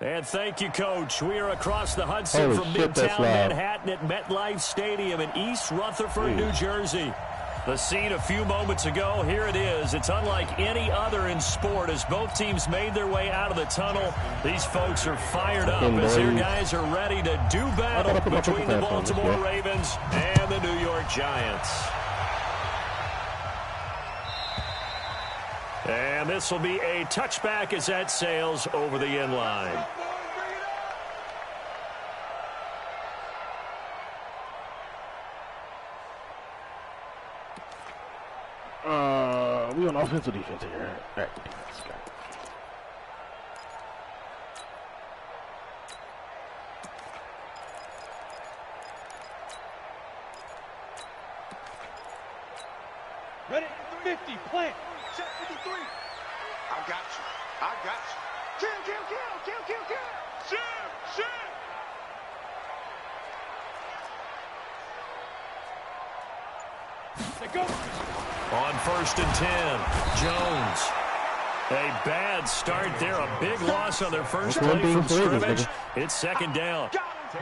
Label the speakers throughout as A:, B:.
A: And thank you, Coach. We are across the Hudson from Midtown Manhattan at MetLife Stadium in East Rutherford, New Jersey. The scene a few moments ago, here it is. It's unlike any other in sport as both teams made their way out of the tunnel. These folks are fired up as their guys are ready to do battle between the Baltimore Ravens and the New York Giants. And this will be a touchback as that sails over the end line.
B: We on offense or defense here? All right, defense. Got it.
C: Ready? 50, plant. Check 53. I got you. I got you. Kill. Shit. They go.
A: On 1st and 10, Jones. A bad start there. A big loss on their first play from scrimmage. It's 2nd down.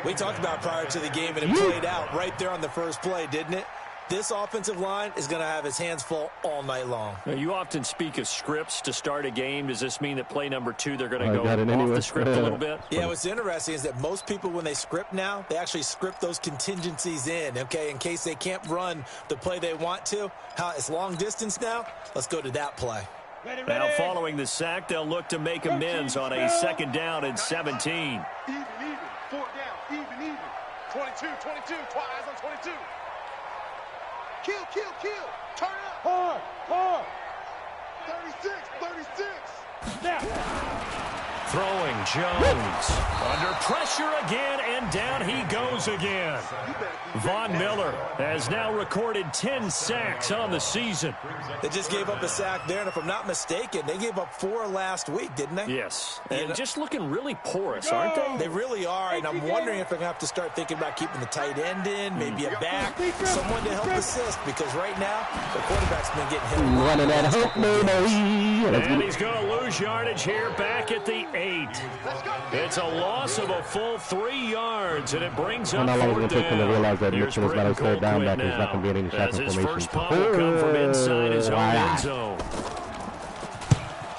D: We talked about prior to the game, and it played out right there on the first play, didn't it? This offensive line is going to have his hands full all night long.
A: Now, you often speak of scripts to start a game. Does this mean that play number 2, they're going to go off the script a little bit?
D: Yeah, what's interesting is that most people, when they script now, they actually script those contingencies in, okay, in case they can't run the play they want to. It's long distance now. Let's go to that play.
C: Ready.
A: Now, following the sack, they'll look to make amends on a 2nd down and 17.
C: Even. 4th down. Even. 22. Twice on 22. Kill. Turn up. Hard. 36.
D: Snap.
A: Throwing Jones. Under pressure again, and down he goes again. Von Miller has now recorded 10 sacks on the season.
D: They just gave up a sack there, and if I'm not mistaken, they gave up 4 last week, didn't they?
A: Yes, and just looking really porous, aren't they?
D: They really are, and I'm wondering if they're going to have to start thinking about keeping the tight end in, maybe a back, someone to help assist, because right now, the quarterback's been getting hit.
B: Running that hook,
A: And he's going to lose yardage here back at the 8. It's a loss of a full 3 yards, and it brings up 4th down.
B: To realize that Mitchell is not a third down back. He's not going to be in any shot
A: his
B: formation.
A: first punt will come from inside his own end zone.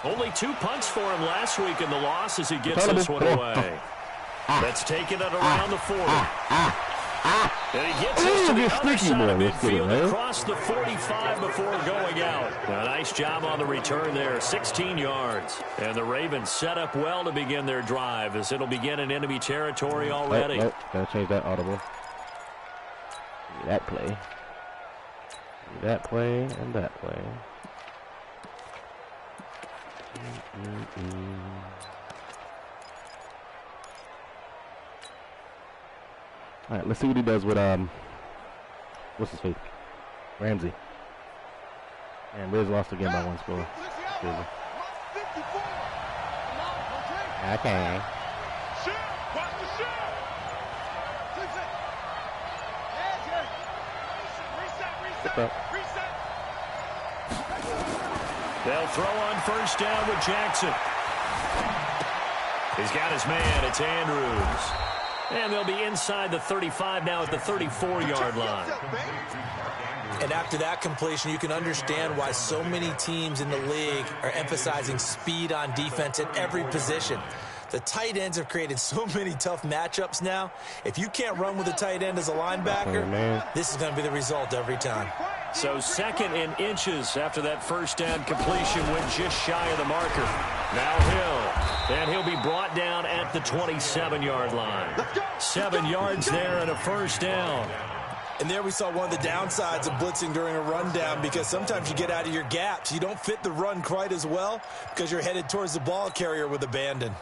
A: Only 2 punts for him last week in the loss as he gets this one away. That's taken it around the 40. And he gets this to the other side of midfield across the 45 before going out. A nice job on the return there, 16 yards. And the Ravens set up well to begin their drive as it'll begin in enemy territory already.
B: Nope. Gotta change that audible. That play. That play and that play. All right, let's see what he does with what's his face? Ramsey. And Riz lost again by 1 score. Okay.
A: They'll throw on 1st down with Jackson. He's got his man. It's Andrews. And they'll be inside the 35 now at the 34-yard line.
D: And after that completion, you can understand why so many teams in the league are emphasizing speed on defense at every position. The tight ends have created so many tough matchups now. If you can't run with a tight end as a linebacker, this is going to be the result every time.
A: So 2nd and inches after that 1st down completion went just shy of the marker. Now Hill, and he'll be brought down at the 27-yard line. 7 yards there and a 1st down.
D: And there we saw one of the downsides of blitzing during a rundown, because sometimes you get out of your gaps. You don't fit the run quite as well because you're headed towards the ball carrier with abandon.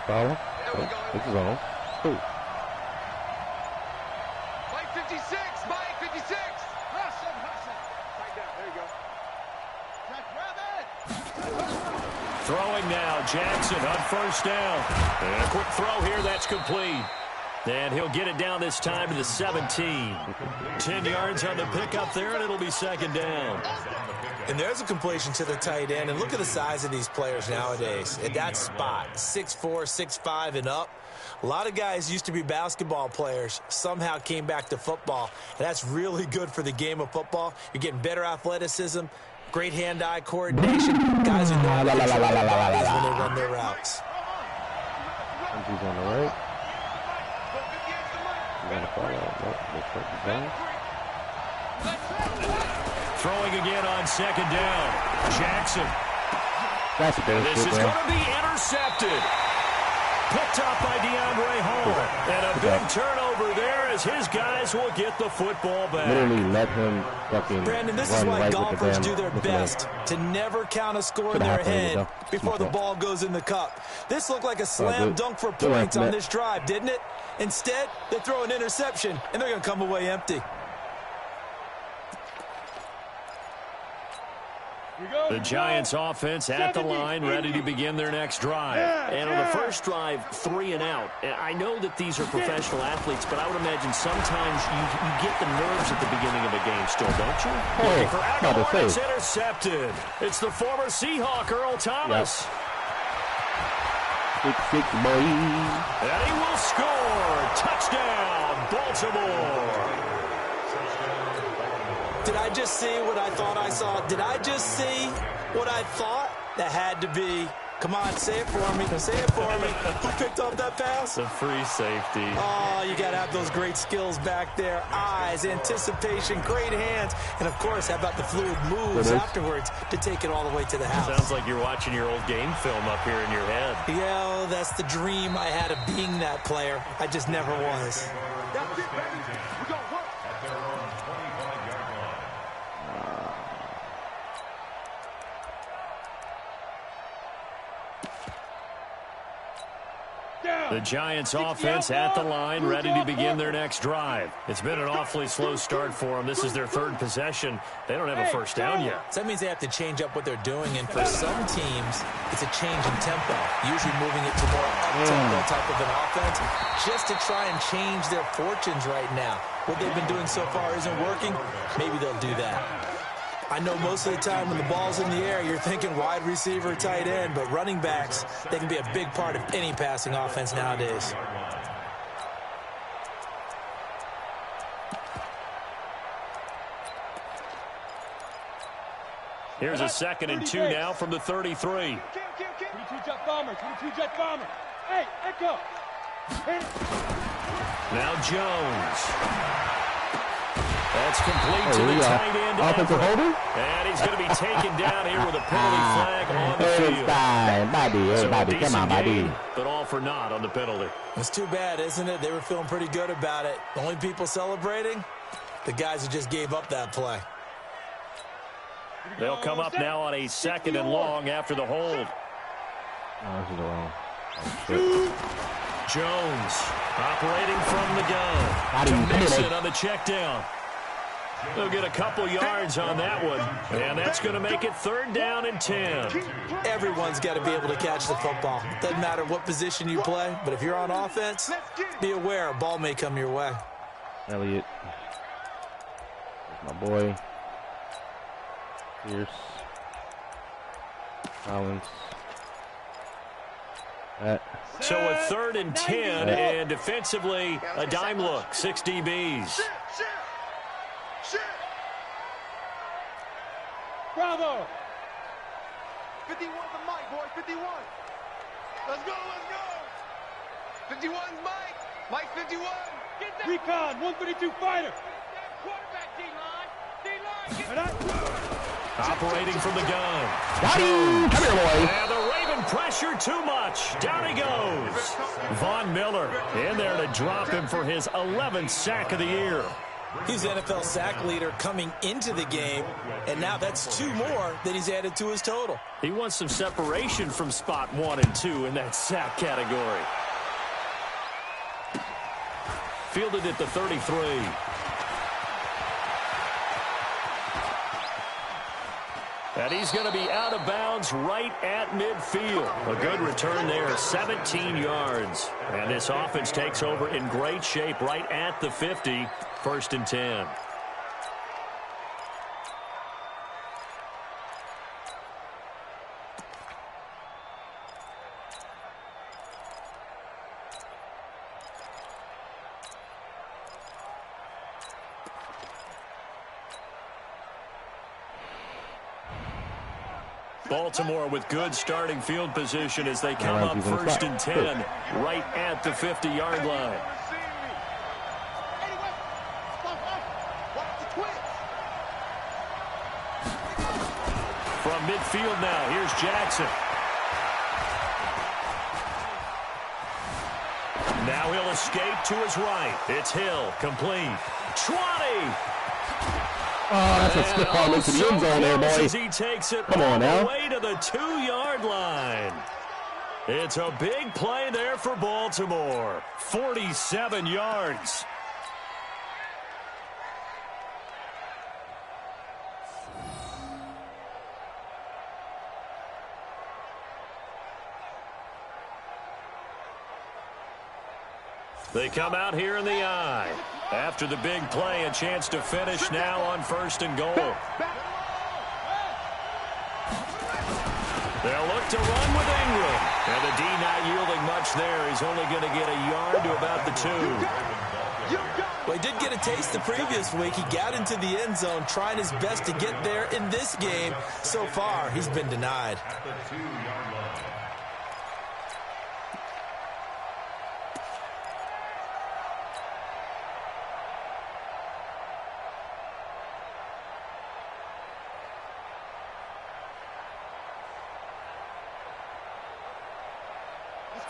B: Foul. This is on.
A: Throwing now, Jackson on first down. And a quick throw here, that's complete. And he'll get it down this time to the 17. 10 yards on the pickup there, and it'll be second down.
D: And there's a completion to the tight end. And look at the size of these players nowadays. At that spot, 6'4", 6'5", and up. A lot of guys used to be basketball players, somehow came back to football. And that's really good for the game of football. You're getting better athleticism, great hand-eye coordination. Guys who know how to control their bodies when they run their routes.
B: He's on the right.
A: Throwing again on second down. Jackson.
B: That's a
A: This is going to be intercepted. Picked up by DeAndre Hall. And a big turnover there as his guys will get the football back.
B: Literally let him fucking
D: Brandon, this is why golfers do their best to never count a score in their head before the ball goes in the cup. This looked like a slam dunk for points on this drive, didn't it? Instead, they throw an interception, and they're going to come away empty.
A: The Giants offense at the line, ready to begin their next drive. And on the first drive, 3 and out. I know that these are professional athletes, but I would imagine sometimes you get the nerves at the beginning of a game still, don't you? For Aguilar, it's intercepted. It's the former Seahawk, Earl Thomas.
B: Yep. 6 boy.
A: And he will score. Touchdown, Baltimore.
D: Did I just see what I thought I saw? Did I just see what I thought? That had to be. Come on, say it for me. Say it for me. Who picked up that pass?
A: The free safety.
D: Oh, you got to have those great skills back there. Eyes, anticipation, great hands. And, of course, how about the fluid moves afterwards to take it all the way to the house?
A: Sounds like you're watching your old game film up here in your head.
D: Yeah, that's the dream I had of being that player. I just never was.
C: That's it, baby. We're going to work.
A: The Giants offense at the line, ready to begin their next drive. It's been an awfully slow start for them. This is their third possession. They don't have a first down yet.
D: So that means they have to change up what they're doing, and for some teams, it's a change in tempo, usually moving it to more up-tempo type of an offense, just to try and change their fortunes right now. What they've been doing so far isn't working. Maybe they'll do that. I know most of the time when the ball's in the air, you're thinking wide receiver, tight end, but running backs, they can be a big part of any passing offense nowadays.
A: Here's a 2nd and 2 now from the 33.
C: 22 jet bomber, 22 jet bomber. Hey, Echo.
A: Now Jones. That's complete to the tight end.
B: Offensive holder?
A: And he's going to be taken down here with a penalty flag on the field.
B: Bobby, come on, Bobby.
A: But all for naught on the penalty.
D: It's too bad, isn't it? They were feeling pretty good about it. The only people celebrating, the guys who just gave up that play.
A: They'll come up now on a 2nd and long after the hold.
B: Oh, this is wrong.
A: Jones operating from the gun. To Mixon on the check down. They'll get a couple yards on that one. And that's going to make it 3rd down and 10.
D: Everyone's got to be able to catch the football. Doesn't matter what position you play, but if you're on offense, be aware a ball may come your way.
B: Elliott. That's my boy. Pierce. Collins.
A: So a 3rd and 10, and defensively, a dime look. 6 DBs.
C: Bravo. 51 the mic, boy. 51. Let's go, let's go. 51's Mike. Mike 51. Get that. Recon, 132 fighter. Quarterback, D-line.
A: Operating from the gun.
B: Come here, boy.
A: And the Raven pressure too much. Down he goes. Von Miller in there to drop him for his 11th sack of the year.
D: He's NFL sack leader coming into the game, and now that's 2 more that he's added to his total.
A: He wants some separation from spot 1 and 2 in that sack category. Fielded at the 33. And he's going to be out of bounds right at midfield. A good return there, 17 yards. And this offense takes over in great shape right at the 50, 1st and 10. Baltimore with good starting field position as they come up 1st and 10 right at the 50-yard line. From midfield now, here's Jackson. Now he'll escape to his right. It's Hill, complete. 20!
B: Oh, that's a stiff arm into the end zone there, boy.
A: He takes it
B: Come on now.
A: way to the 2-yard line. It's a big play there for Baltimore. 47 yards. They come out here in the eye. After the big play, a chance to finish now on 1st and goal. They'll look to run with Ingram. And the D not yielding much there. He's only going to get a yard to about the 2.
D: Well, he did get a taste the previous week. He got into the end zone, trying his best to get there in this game. So far, he's been denied.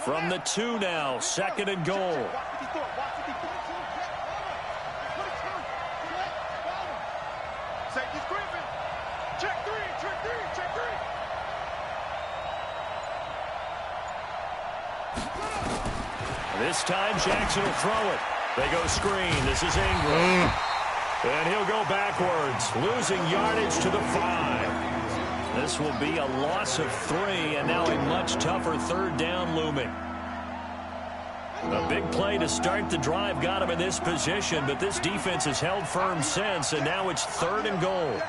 A: From the 2 now, 2nd and goal. This time Jackson will throw it. They go screen. This is Ingram. And he'll go backwards, losing yardage to the 5. This will be a loss of 3, and now a much tougher 3rd down looming. A big play to start the drive got him in this position, but this defense has held firm since, and now it's 3rd and goal.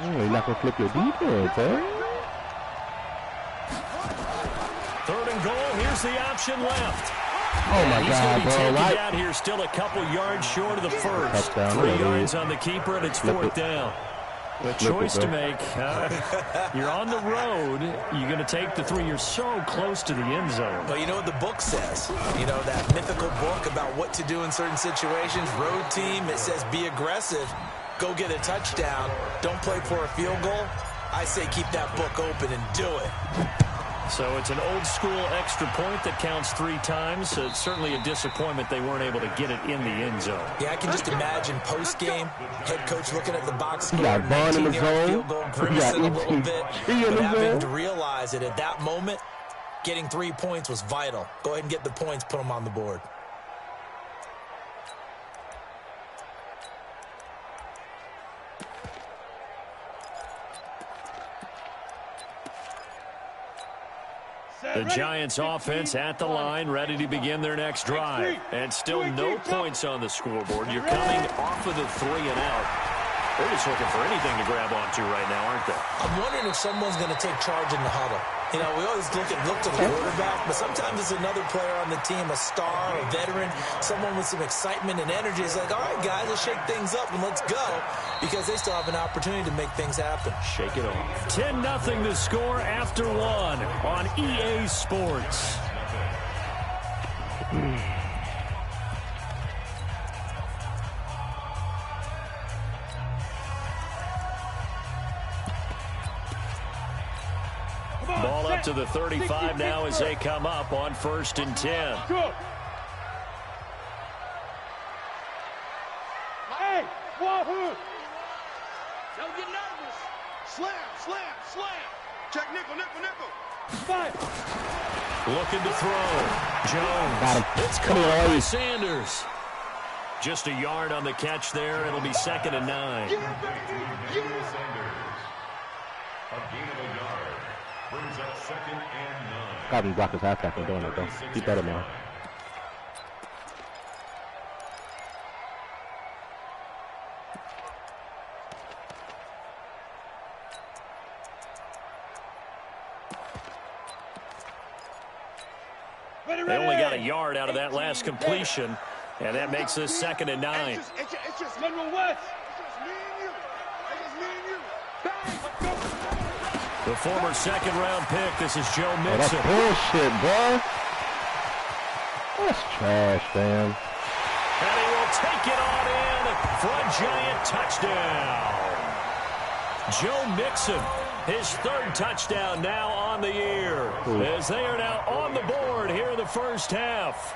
B: You're not going to flip your defense, eh?
A: 3rd and goal. Here's the option left.
B: Oh, my God, bro.
A: He's going to be taken down here, still a couple yards short of the 1st. 3 yards on the keeper, and it's 4th down. A choice to make. You're on the road. You're going to take the 3. You're so close to the end zone.
D: Well, you know what the book says. You know, that mythical book about what to do in certain situations. Road team, it says be aggressive. Go get a touchdown. Don't play for a field goal. I say keep that book open and do it.
A: So it's an old-school extra point that counts 3 times. It's certainly a disappointment they weren't able to get it in the end zone.
D: Yeah, I can just imagine post-game, head coach looking at the box score,
B: got Vaughn in the zone.
D: field goal, grimacing a little bit, but having to realize that at that moment, getting 3 points was vital. Go ahead and get the points, put them on the board.
A: The Giants offense at the line, ready to begin their next drive. And still no points on the scoreboard. You're coming off of the 3 and out. They're just looking for anything to grab onto right now, aren't they?
D: I'm wondering if someone's going to take charge in the huddle. You know, we always look to the quarterback, but sometimes it's another player on the team, a star, a veteran, someone with some excitement and energy. It's like, all right, guys, let's shake things up and let's go, because they still have an opportunity to make things happen.
A: Shake it off. 10-0 the score after 1 on EA Sports. Ball up to the 35 now as they come up on 1st and 10.
C: Hey, wahoo! Don't get nervous. Slam, slam, slam. Check nickel, nickel, nickel. Fire.
A: Looking to throw. Jones.
B: Got him.
A: It's caught by Sanders. Just a yard on the catch there. It'll be 2nd and 9.
B: Got him block his halfback for doing it, though. Keep better, man.
A: They only got a yard out of that last completion, and that makes this 2nd and 9.
C: It's just Monroe West. It's just me and you. It's just me and you. Bang, let's go.
A: The former 2nd-round pick, this is Joe
B: Oh, that's
A: Mixon.
B: bullshit, bro. That's trash, man.
A: And he will take it on in for a giant touchdown. Joe Mixon, his 3rd touchdown now on the year, as they are now on the board here in the first half.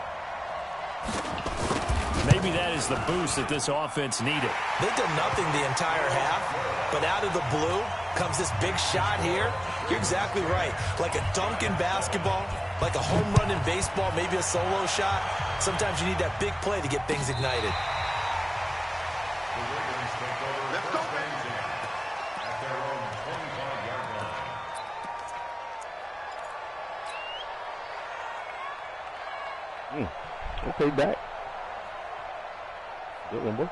A: Maybe that is the boost that this offense needed.
D: They did nothing the entire half, but out of the blue comes this big shot here. You're exactly right. Like a dunk in basketball, like a home run in baseball, maybe a solo shot. Sometimes you need that big play to get things ignited.
C: Let's go, man.
B: Okay, back. Good one, boy.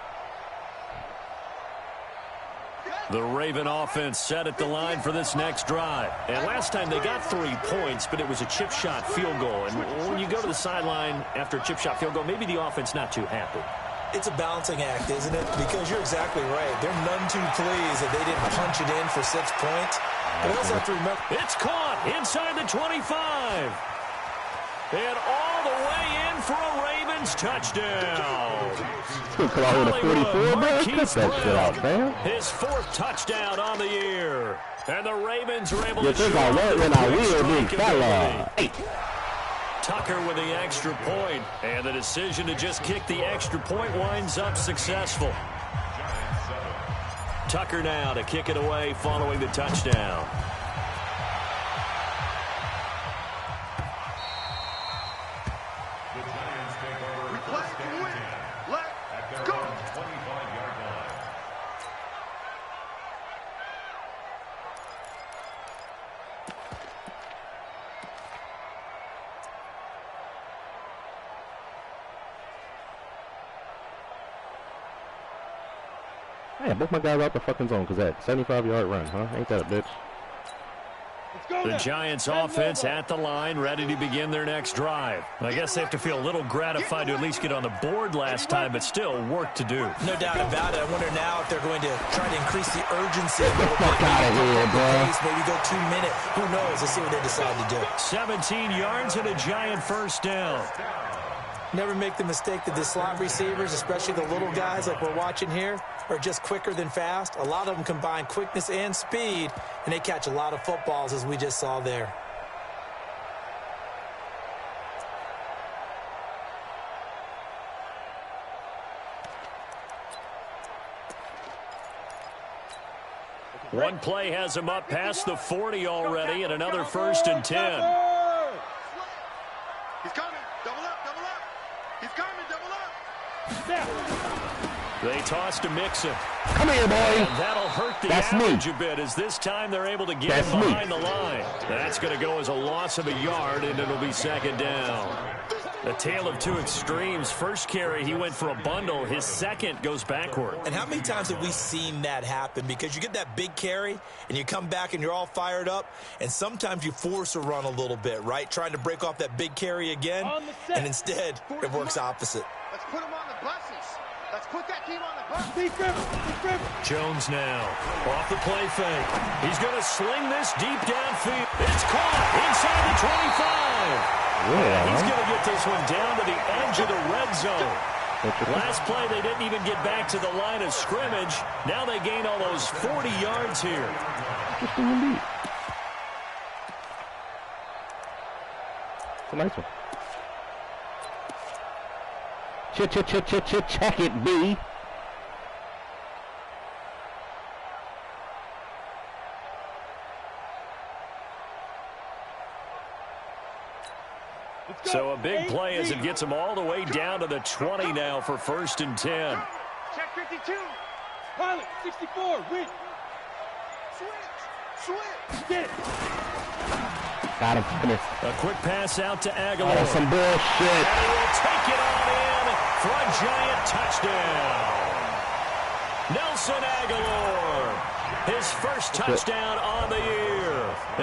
A: The Raven offense set at the line for this next drive. And last time they got 3 points, but it was a chip shot field goal. And when you go to the sideline after a chip shot field goal, maybe the offense not too happy.
D: It's a balancing act, isn't it? Because you're exactly right. They're none too pleased that they didn't punch it in for 6 points. But they also have to remember,
A: It's caught inside the 25. And all the way in for a Ravens touchdown.
B: Still come out with a 44, man. Cut that shit out, man.
A: His 4th touchdown on the year. And the Ravens are able
B: You
A: to
B: think I won't when I will, big fella. Hey.
A: Tucker with the extra point. And the decision to just kick the extra point winds up successful. Tucker now to kick it away following the touchdown.
B: Man, both my guys out the fucking zone because that 75-yard run, huh? Ain't that a bitch?
A: The Giants offense at the line, ready to begin their next drive. I guess they have to feel a little gratified to at least get on the board last time, but still work to do.
D: no doubt about it. I wonder now if they're going to try to increase the urgency a little bit.
B: Fuck out of here, bro.
D: Maybe go 2 minute. Who knows? Let's see what they decide to do.
A: 17 yards and a Giant first down.
D: Never make the mistake that the slot receivers, especially the little guys like we're watching here, are just quicker than fast. A lot of them combine quickness and speed, and they catch a lot of footballs, as we just saw there.
A: One play has him up past the 40 already, and another 1st and 10.
C: He's coming. Double up, double up. He's coming, double up.
A: They toss to Mixon.
B: Come here, boy.
A: And that'll hurt the
B: That's
A: average
B: me.
A: a bit as this time they're able to get
B: That's
A: him
B: me.
A: behind the line. That's going to go as a loss of a yard, and it'll be 2nd down. A tale of 2 extremes. First carry, he went for a bundle. His second goes backward.
D: And how many times have we seen that happen? Because you get that big carry, and you come back and you're all fired up, and sometimes you force a run a little bit, right? Trying to break off that big carry again, and instead it works opposite.
C: Let's put him on the buses. Let's put that team on the bus.
A: Jones now off the play fake. He's going to sling this deep downfield. It's caught inside the 25.
B: Yeah,
A: He's going to get this one down to the edge of the red zone. Last play, they didn't even get back to the line of scrimmage. Now they gain all those 40 yards here.
B: Interesting indeed. It's a nice one. Check it, B.
A: So a big play as it gets them all the way down to the 20 now for 1st and 10.
C: Check 52. Pilot, 64. Win. Switch.
B: Got him. Come here.
A: A quick pass out to Aguilar.
B: Oh, some bullshit.
A: And he will take it on in for a giant touchdown. Nelson Aguilar, his first touchdown on the year,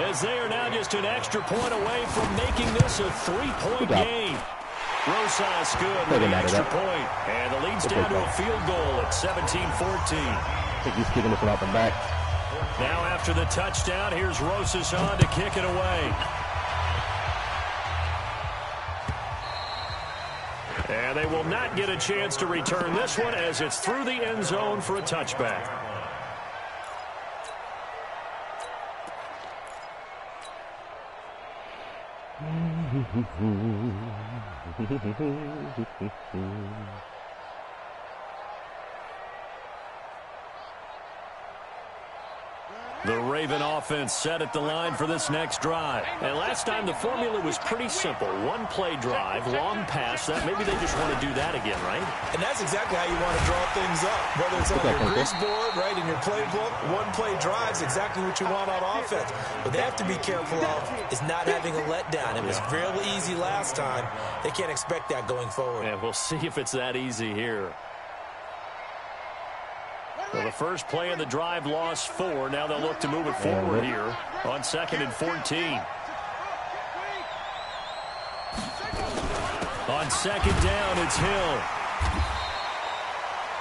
A: as they are now just an extra point away from making this a 3-point game. Rosas good with the extra point, and the lead's down to a field goal at 17-14.
B: I think he's kicking this one out the back.
A: Now after the touchdown, here's Rosas on to kick it away. And they will not get a chance to return this one as it's through the end zone for a touchback. The Raven offense set at the line for this next drive. And last time the formula was pretty simple. One play drive, long pass. That maybe they just want to do that again, right?
D: And that's exactly how you want to draw things up. Whether it's on your grease board, right, in your playbook, one play drive is exactly what you want on offense. What they have to be careful of is not having a letdown. It was real easy last time. They can't expect that going forward.
A: And we'll see if it's that easy here. Well, the first play of the drive lost 4. Now they'll look to move it forward here on 2nd and 14. On 2nd down, it's Hill.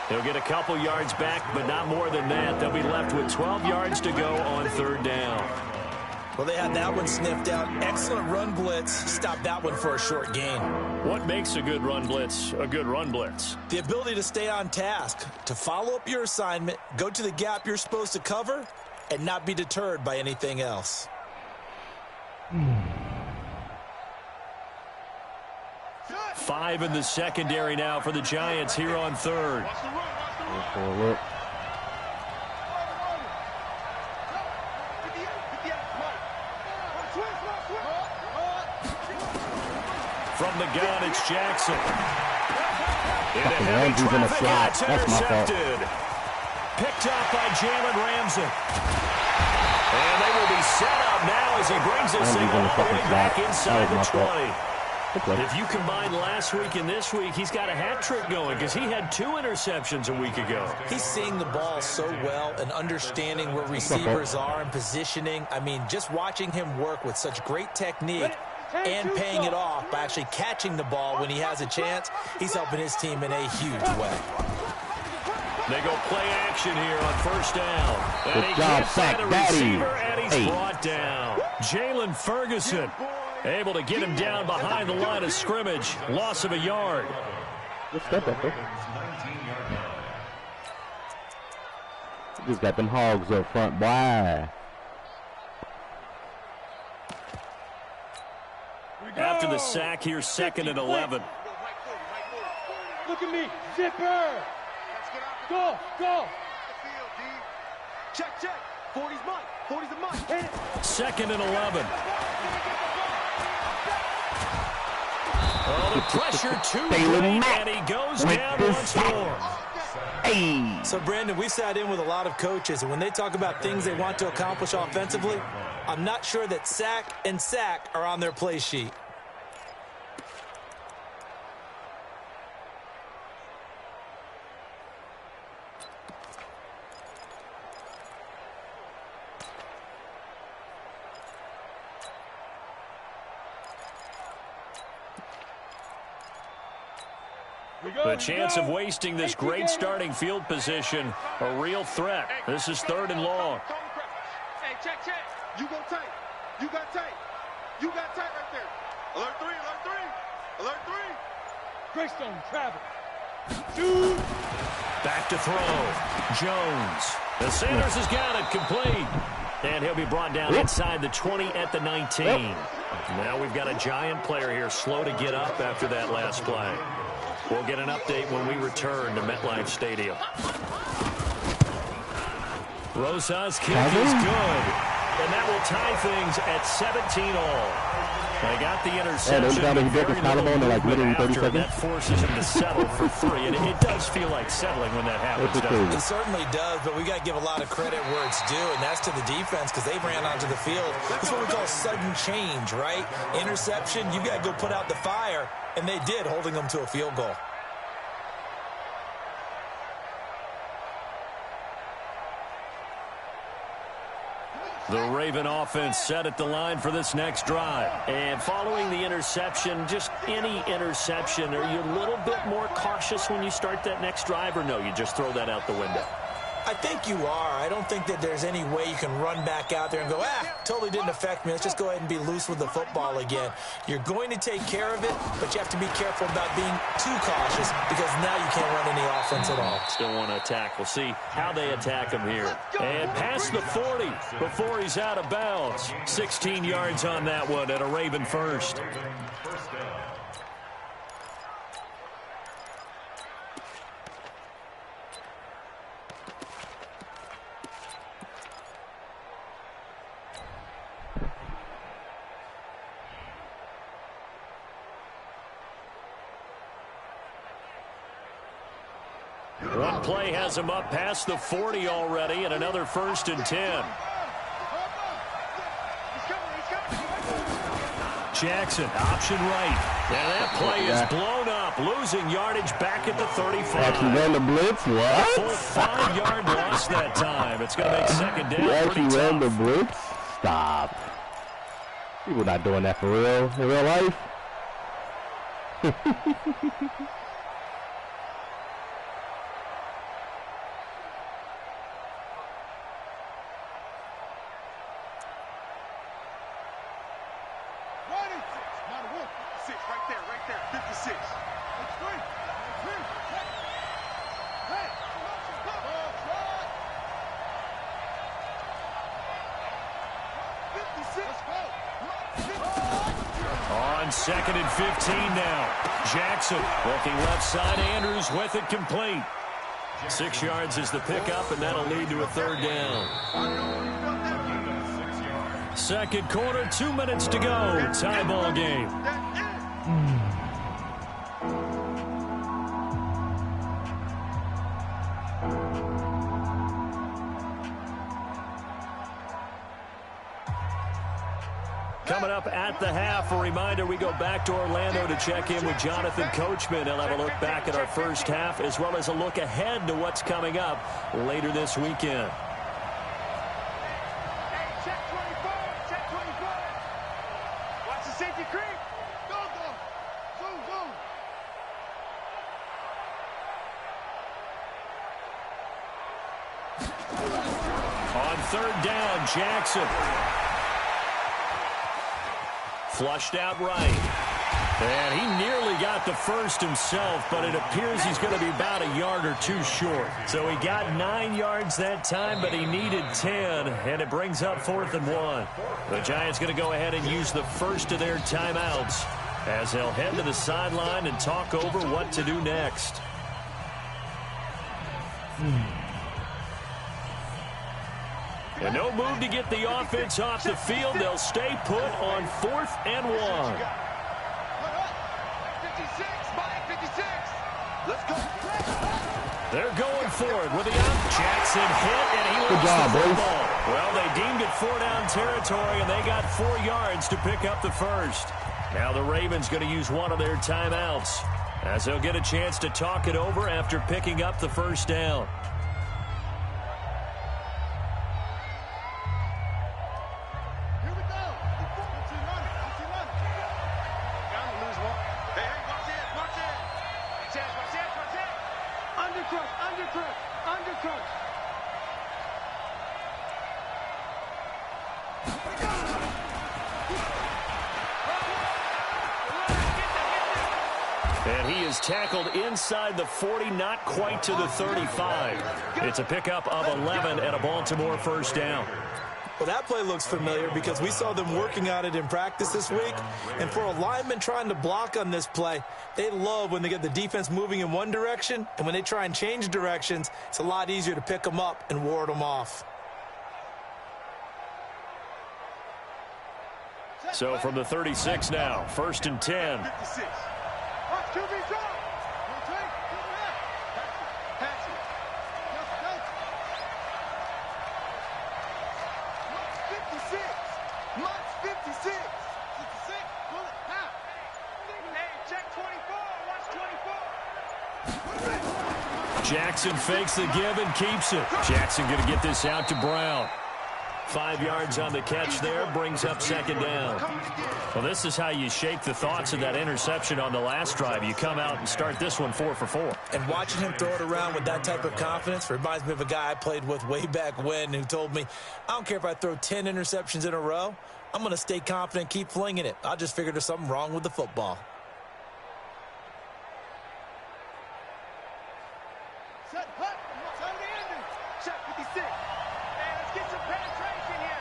A: He'll get a couple yards back, but not more than that. They'll be left with 12 yards to go on 3rd down.
D: Well, they had that one sniffed out. Excellent run blitz. Stopped that one for a short gain.
A: What makes a good run blitz a good run blitz?
D: The ability to stay on task, to follow up your assignment, go to the gap you're supposed to cover, and not be deterred by anything else.
A: 5 in the secondary now for the Giants here on 3rd. From the gun, it's Jackson.
B: Fucking Ramsey's in the slot. That's my fault.
A: Picked up by Jalen Ramsey. And they will be set up now as he brings this thing all the way back inside the 20. If you combine last week and this week, he's got a hat trick going because he had 2 interceptions a week ago.
D: He's seeing the ball so well and understanding where receivers are and positioning. I mean, just watching him work with such great technique and paying it off by actually catching the ball when he has a chance, he's helping his team in a huge way.
A: They go play action here on 1st down. And he
B: job,
A: gets by the receiver, and he's
B: Hey.
A: brought down. Jalen Ferguson able to get him down behind the line of scrimmage. Loss of a yard.
B: Good step up there. Just got them hogs up front, boy.
A: After the sack, here's 2nd and 11.
C: Look at me. Zipper. Go, go. Check, check. 40's mine. 40's a mine.
A: 2nd and 11. Oh, the pressure too great, and he goes down once more.
B: Hey.
D: So, Brandon, we've sat in with a lot of coaches, and when they talk about things they want to accomplish offensively, I'm not sure that sack and sack are on their play sheet.
A: The chance of wasting this great starting field position, a real threat. This is 3rd and long.
C: Hey, check, check. You go tight. You got tight. You got tight right there. Alert 3, alert 3. Alert 3. Greystone, travel. Shoot.
A: Back to throw. Jones. The Sanders has got it complete. And he'll be brought down inside the 20 at the 19. Now we've got a Giant player here slow to get up after that last play. We'll get an update when we return to MetLife Stadium. Rosas' kick is good. And that will tie things at 17 all. They got the interception.
B: He broke his collarbone in like literally 30 seconds.
A: That forces him to settle for 3, and it does feel like settling when that happens.
D: It certainly does, but we got to give a lot of credit where it's due, and that's to the defense because they ran onto the field. It's what we call sudden change, right? Interception, you got to go put out the fire, and they did, holding them to a field goal.
A: The Raven offense set at the line for this next drive. And following the interception, just any interception, are you a little bit more cautious when you start that next drive, or no, you just throw that out the window?
D: I think you are. I don't think that there's any way you can run back out there and go, totally didn't affect me. Let's just go ahead and be loose with the football again. You're going to take care of it, but you have to be careful about being too cautious because now you can't run any offense at all.
A: Still want to attack. We'll see how they attack him here. And past the 40 before he's out of bounds. 16 yards on that one at a Raven first. One play has him up past the 40 already, and another 1st and 10. Jackson, option right. And that play is blown up, losing yardage back at the 35.
B: Actually ran the blitz. What?
A: Full 5-yard loss that time. It's going to make second down.
B: Actually ran the blitz? Stop. People not doing that for real in real life.
A: On 2nd and 15 now. Jackson looking left side. Andrews with it complete. 6 yards is the pickup, and that'll lead to a 3rd down. Second quarter, 2 minutes to go. Tie ball game. Coming up at the half, a reminder, we go back to Orlando to check in with Jonathan Coachman. He'll have a look back at our first half as well as a look ahead to what's coming up later this weekend.
C: Check 24, check 24. Watch the safety creep. Go, go. Zoom, zoom.
A: On 3rd down, Jackson. Flushed out right. And he nearly got the first himself, but it appears he's going to be about a yard or 2 short. So he got 9 yards that time, but he needed 10, and it brings up 4th and 1. The Giants going to go ahead and use the first of their timeouts as they'll head to the sideline and talk over what to do next. And no move to get the offense off the field. They'll stay put on 4th and 1.
C: 56, Mike, 56. Let's go.
A: They're going forward with the Jackson hit, and he
B: Good job,
A: the
B: boys.
A: ball. Well, they deemed it 4-down territory, and they got 4 yards to pick up the first. Now the Ravens going to use one of their timeouts as they'll get a chance to talk it over after picking up the first down. And he is tackled inside the 40, not quite to the 35. It's a pickup of 11 and a Baltimore first down.
D: Well, that play looks familiar because we saw them working on it in practice this week. And for a lineman trying to block on this play, they love when they get the defense moving in one direction. And when they try and change directions, it's a lot easier to pick them up and ward them off.
A: So from the 36 now, 1st and 10.
C: 56. Watch QB drop. Pass it. March 56. March 56. 56. Pull it. Now. Hey, check 24. Watch 24.
A: Jackson fakes the give and keeps it. Jackson going to get this out to Brown. 5 yards on the catch there, brings up 2nd down. Well, this is how you shake the thoughts of that interception on the last drive. You come out and start this one 4 for 4.
D: And watching him throw it around with that type of confidence reminds me of a guy I played with way back when who told me, I don't care if I throw 10 interceptions in a row, I'm going to stay confident and keep flinging it. I just figured there's something wrong with the football.
C: Set hut. Turn the engine. Check 56. Hey, let's get some penetration here.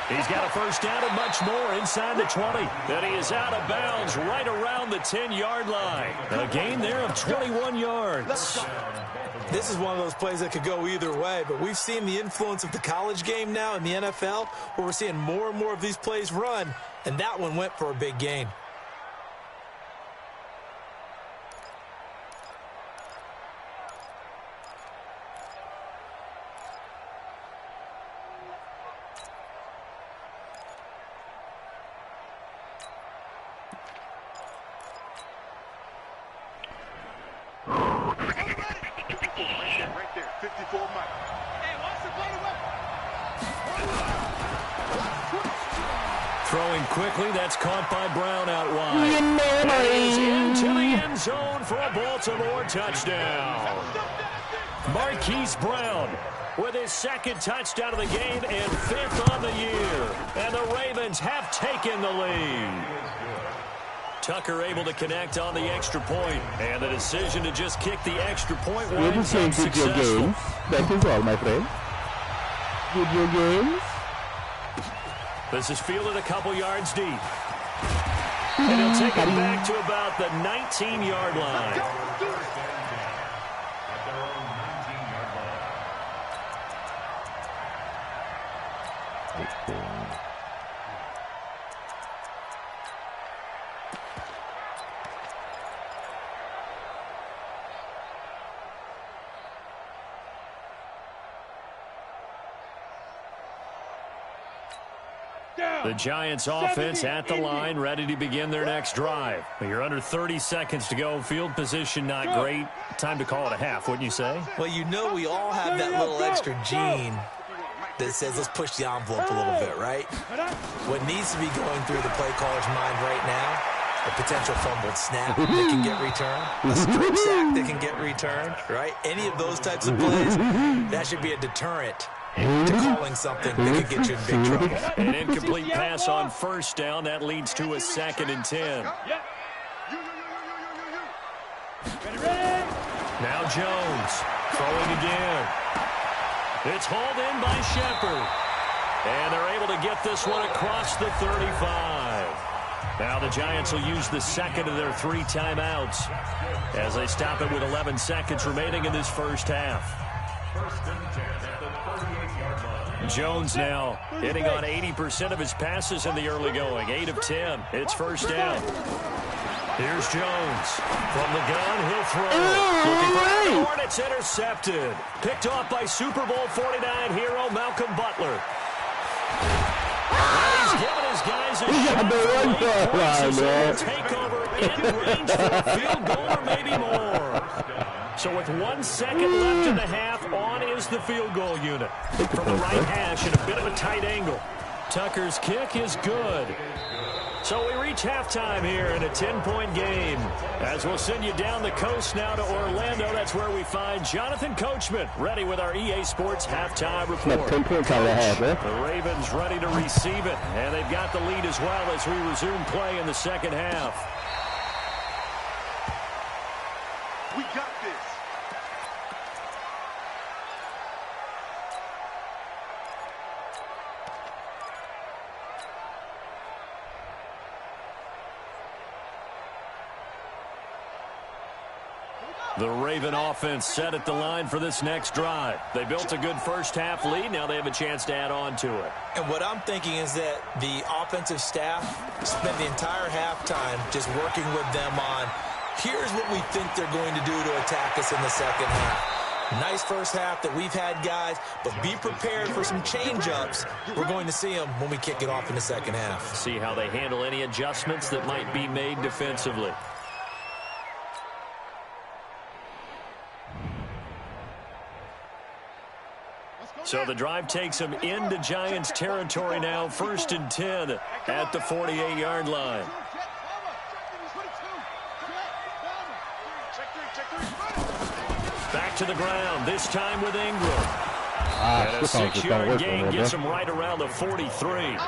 A: He's got a 1st down and much more inside the 20. Then he is out of bounds right around the 10-yard line. A gain there of 21 yards.
D: This is one of those plays that could go either way, but we've seen the influence of the college game now in the NFL, where we're seeing more and more of these plays run, and that one went for a big gain.
C: Right there, 54 Mike. Hey, watch the play
A: Throwing quickly, that's caught by Brown out wide. That is into the end zone for a Baltimore touchdown. Marquise Brown with his 2nd touchdown of the game and 5th on the year. And the Ravens have taken the lead. Tucker able to connect on the extra point, and the decision to just kick the extra point winds up successful.
B: That is all, my friend. Video games.
A: This is fielded a couple yards deep. And he'll take it back to about the 19-yard line. The Giants offense at the line, ready to begin their next drive. You're under 30 seconds to go. Field position not great. Time to call it a half, wouldn't you say?
D: Well, you know we all have that little extra gene that says let's push the envelope a little bit, right? What needs to be going through the play caller's mind right now, a potential fumbled snap that can get returned, a strip sack that can get returned, right? Any of those types of plays, that should be a deterrent to calling something that could get you in big trouble.
A: An incomplete pass on 1st down. That leads to a 2nd and 10. Now Jones throwing again. It's hauled in by Shepard. And they're able to get this one across the 35. Now the Giants will use the 2nd of their 3 timeouts as they stop it with 11 seconds remaining in this 1st half. Jones now hitting on 80% of his passes in the early going. 8 of 10. It's 1st down. Here's Jones. From the gun, he'll throw. Looking for the horn. It's intercepted. Picked off by Super Bowl 49 hero Malcolm Butler. And he's given his guys a shot. Take over in range for a field goal or maybe more. So with 1 second left in the half, on is the field goal unit. From the right hash in a bit of a tight angle. Tucker's kick is good. So we reach halftime here in a 10-point game. As we'll send you down the coast now to Orlando, that's where we find Jonathan Coachman, ready with our EA Sports halftime report.
B: 10 points out of the half, eh?
A: The Ravens ready to receive it, and they've got the lead as well as we resume play in the 2nd half.
C: We got this.
A: The Raven offense set at the line for this next drive. They built a good first-half lead. Now they have a chance to add on to it.
D: And what I'm thinking is that the offensive staff spent the entire halftime just working with them on, here's what we think they're going to do to attack us in the second half. Nice first half that we've had, guys, but be prepared for some change-ups. We're going to see them when we kick it off in the second half.
A: See how they handle any adjustments that might be made defensively. So the drive takes them into Giants territory now, 1st and 10 at the 48-yard line. Back to the ground, this time with Ingram. And a 6-yard gain gets them right around the 43.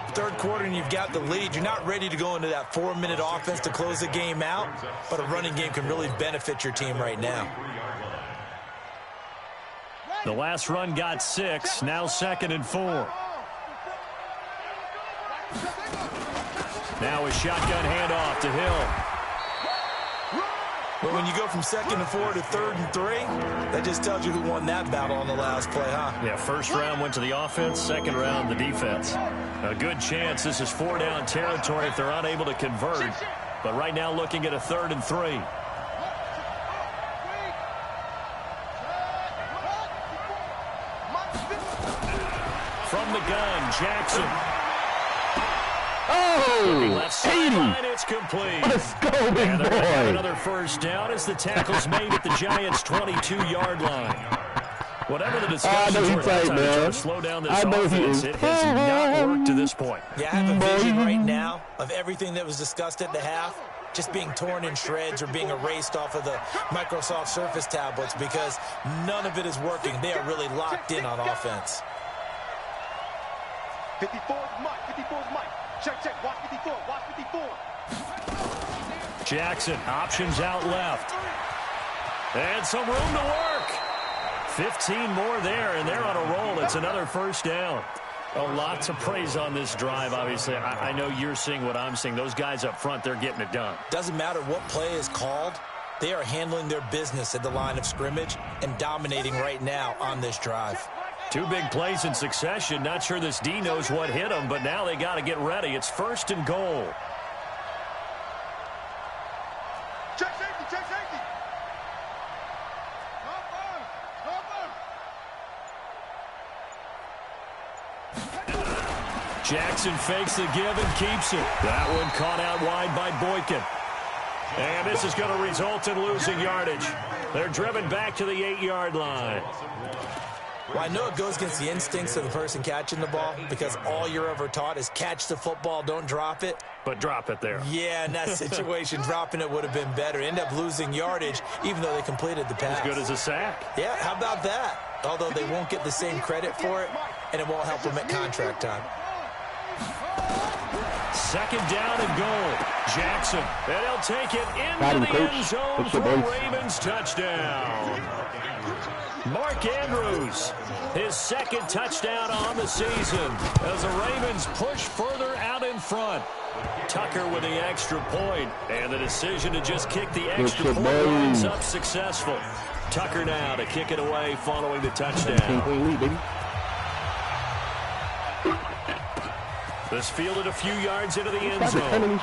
D: Third quarter and you've got the lead. You're not ready to go into that 4-minute offense to close the game out, but a running game can really benefit your team right now.
A: The last run got 6, now 2nd and 4. Now a shotgun handoff to Hill.
D: But when you go from 2nd and 4 to 3rd and 3, that just tells you who won that battle on the last play, huh?
A: Yeah, first round went to the offense, second round the defense. A good chance this is 4-down territory if they're unable to convert. But right now looking at a 3rd and 3. From the gun, Jackson.
B: Oh,
A: left sideline, it's complete.
B: Let's go, big
A: and they're
B: boy.
A: going to have another first down as the tackle's made at the Giants' 22-yard line. Whatever the discussions were at time to slow down this offense, it has not worked to this point.
D: Yeah, I have a vision right now of everything that was discussed at the half just being torn in shreds or being erased off of the Microsoft Surface tablets because none of it is working. They are really locked in on offense.
C: 54 is Mike. 54 is Mike. Check. Watch 54. Watch 54.
A: Jackson, options out left. And some room to work. 15 more there, and they're on a roll. It's another first down. Oh, lots of praise on this drive, obviously. I know you're seeing what I'm seeing. Those guys up front, they're getting it done.
D: Doesn't matter what play is called. They are handling their business at the line of scrimmage and dominating right now on this drive.
A: 2 big plays in succession. Not sure this D knows what hit them, but now they got to get ready. It's 1st and goal.
C: Check safety.
A: Jackson fakes the give and keeps it. That one caught out wide by Boykin. And this is going to result in losing yardage. They're driven back to the 8-yard line.
D: Well, I know it goes against the instincts of the person catching the ball because all you're ever taught is catch the football, don't drop it.
A: But drop it there.
D: Yeah, in that situation, dropping it would have been better. End up losing yardage, even though they completed the pass.
A: As good as a sack.
D: Yeah, how about that? Although they won't get the same credit for it, and it won't help them at contract time.
A: 2nd down and goal. Jackson, and he'll take it into the end zone for a Ravens touchdown. Mark Andrews, his 2nd touchdown on the season as the Ravens push further out in front. Tucker with the extra point, and the decision to just kick the extra point ends up successful. Tucker now to kick it away following the touchdown. This fielded a few yards into the end zone.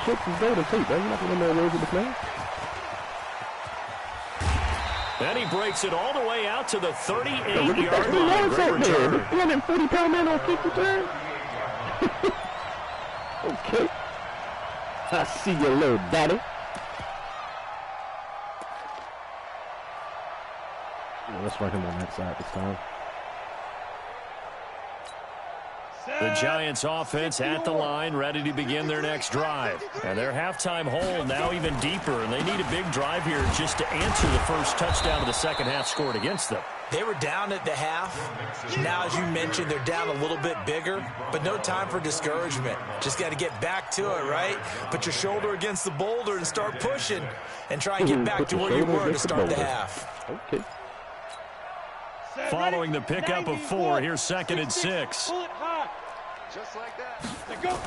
A: And he breaks it all the way out to the 38-yard line. Great return.
B: 140-pound man on 50 turn. Okay. I see you, little daddy. Yeah, let's run him on that side this time.
A: The Giants offense at the line, ready to begin their next drive. And their halftime hole now even deeper, and they need a big drive here just to answer the first touchdown of the second half scored against them.
D: They were down at the half. Now, as you mentioned, they're down a little bit bigger, but no time for discouragement. Just got to get back to it, right? Put your shoulder against the boulder and start pushing and try and get back to where you were to start the half.
B: Okay.
A: Following the pickup of 4, here's 2nd and 6.
C: Just like that. Go.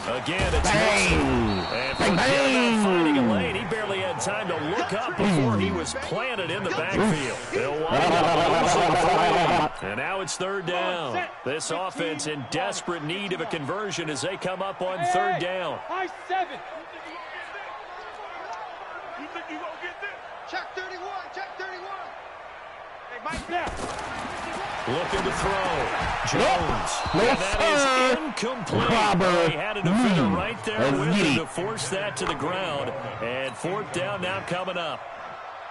A: Again, it's Mixon. And forget about finding a lane. He barely had time to look up before he was planted in the backfield. They'll wind up losing 3. And now it's 3rd down. This offense in desperate need of a conversion as they come up on 3rd down.
C: High 7. You think you gonna get this? Check 31. Check 31. Hey, Mike, now.
A: Looking to throw. Jones. And that is incomplete. He had a defender right there with him to force that to the ground. And 4th down now coming up.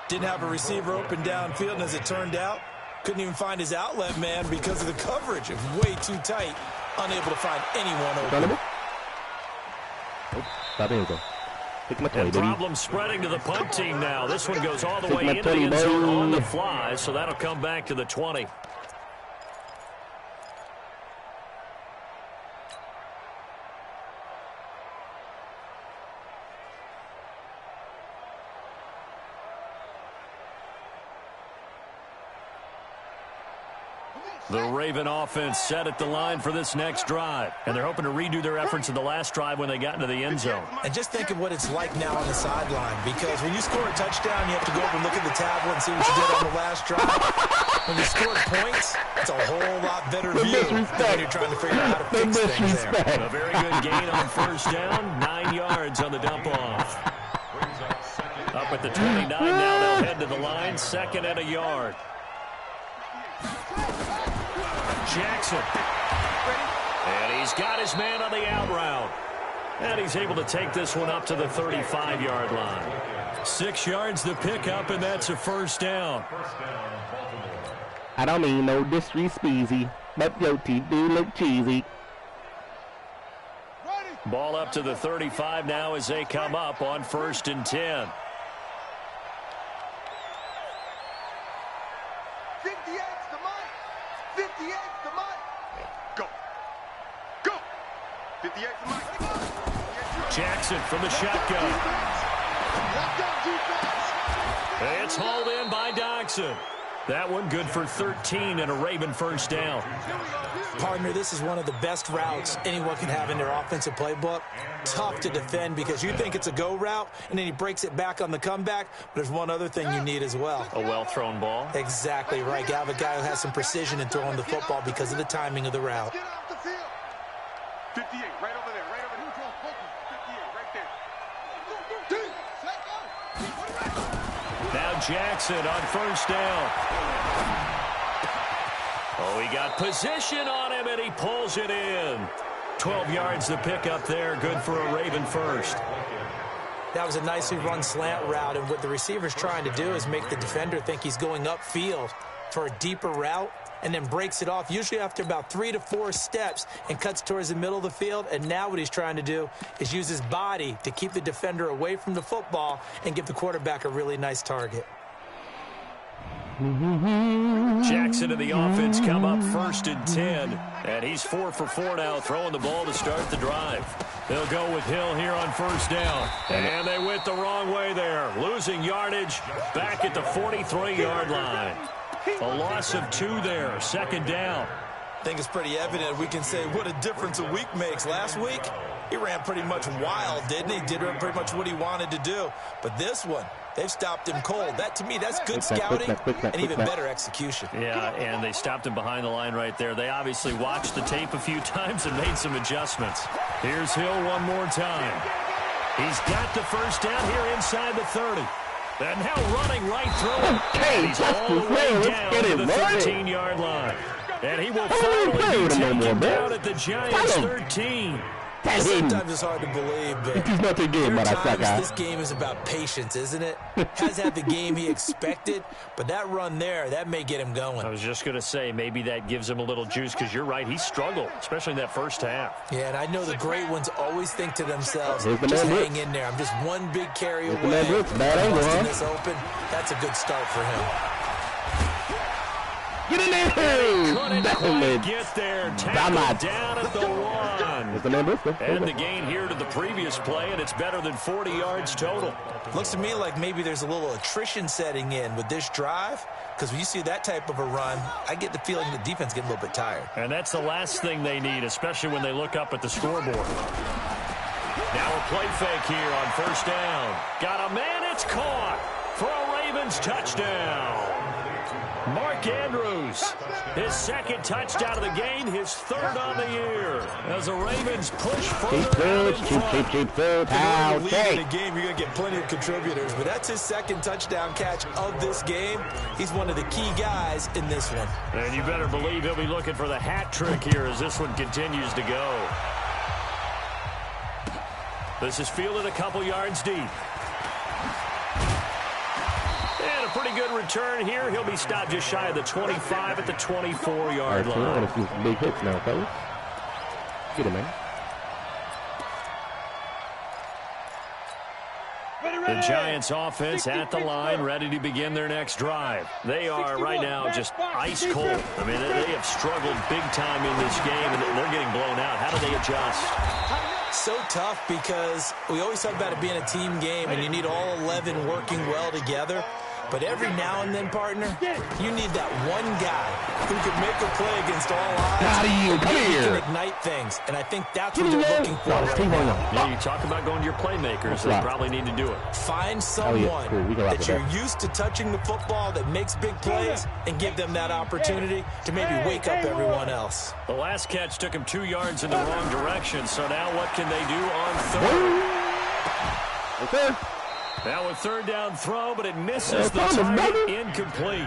D: Didn't have a receiver open downfield, and as it turned out, couldn't even find his outlet man because of the coverage. It was way too tight. Unable to find anyone open.
A: And problem spreading to the punt team now. This one goes all the way into the end zone on the fly, so that'll come back to the 20. The Raven offense set at the line for this next drive, and they're hoping to redo their efforts in the last drive when they got into the end zone.
D: And just think of what it's like now on the sideline, because when you score a touchdown, you have to go over and look at the tablet and see what you did on the last drive. When you scored points, it's a whole lot better view when you're trying to figure out how to fix things there.
A: A very good gain on 1st down, 9 yards on the dump-off. Up at the 29, now they'll head to the line, 2nd and a yard. Jackson. And he's got his man on the out route. And he's able to take this one up to the 35-yard line. 6 yards to pick up, and that's a 1st down.
B: I don't mean no disrespect, but your teeth do look cheesy.
A: Ball up to the 35 now as they come up on 1st and 10.
C: 58's the Mike. 58's the Mike. Go. Go. 58's the Mike.
A: Jackson from the shotgun. It's hauled in by Doxson. That one good for 13 and a Raven 1st down.
D: Partner, this is one of the best routes anyone can have in their offensive playbook. Tough to defend because you think it's a go route, and then he breaks it back on the comeback. But there's one other thing you need as well.
A: A well-thrown ball.
D: Exactly right. You have a guy who has some precision in throwing the football because of the timing of the route.
C: 58, right over there, right over there. 58, right there.
A: Now Jackson on 1st down. Oh, he got position on him, and he pulls it in. 12 yards to pick up there. Good for a Raven 1st.
D: That was a nicely run slant route, and what the receiver's trying to do is make the defender think he's going upfield for a deeper route, and then breaks it off, usually after about 3 to 4 steps, and cuts towards the middle of the field. And now what he's trying to do is use his body to keep the defender away from the football and give the quarterback a really nice target.
A: Jackson and the offense come up 1st and 10, and he's 4 for 4 now, throwing the ball to start the drive. They'll go with Hill here on 1st down, and they went the wrong way there, losing yardage back at the 43-yard line. A loss of 2 there, 2nd down.
D: I think it's pretty evident we can say what a difference a week makes. Last week, he ran pretty much wild, didn't he? Did pretty much what he wanted to do. But this one, they've stopped him cold. That, to me, that's good scouting and even better execution.
A: Yeah, and they stopped him behind the line right there. They obviously watched the tape a few times and made some adjustments. Here's Hill one more time. He's got the 1st down here inside the 30. And now running right through him. And he's all the way down to the 13-yard line. And he will finally be taken down at the Giants' 13.
D: Sometimes it's hard to believe, but there are times this game is about patience, isn't it? Has had the game he expected, but that run there, that may get him going.
A: I was just going to say, maybe that gives him a little juice, because you're right, he struggled, especially in that 1st half.
D: Yeah, and I know the great ones always think to themselves, just hang in there. I'm just one big carry away. Busting this open, that's a good start for him.
A: Get in there! Couldn't get there. Tackled down at the 1. And the gain here to the previous play, and it's better than 40 yards total.
D: Looks to me like maybe there's a little attrition setting in with this drive, because when you see that type of a run, I get the feeling the defense getting a little bit tired.
A: And that's the last thing they need, especially when they look up at the scoreboard. Now a play fake here on first down. Got a man, it's caught for a Ravens touchdown. Mark Andrews, his second touchdown of the game, his third on the year. As the Ravens push further
B: Keep food.
D: In the game, you're going to get plenty of contributors, but that's his second touchdown catch of this game. He's one of the key guys in this one.
A: And you better believe he'll be looking for the hat trick here as this one continues to go. This is fielded a couple yards deep. And a pretty good return here. He'll be stopped just shy of the 25 at the 24-yard line.
B: I want to see some big hits now, fellas. Get him, man.
A: The Giants offense at the line, ready to begin their next drive. They are right now just ice cold. I mean, they have struggled big time in this game, and they're getting blown out. How do they adjust?
D: So tough because we always talk about it being a team game, and you need all 11 working well together. But every now and then, partner, you need that one guy who can make a play against all odds.
B: Come here.
D: Can ignite things, and I think that's what they're looking for right now.
A: Yeah, you talk about going to your playmakers. They probably need to do it.
D: Find someone that you're used to touching the football that makes big plays and give them that opportunity to maybe wake up everyone else.
A: The last catch took him 2 yards in the wrong direction, so now what can they do on third?
B: Okay.
A: Now a third down throw, but it misses the target, incomplete.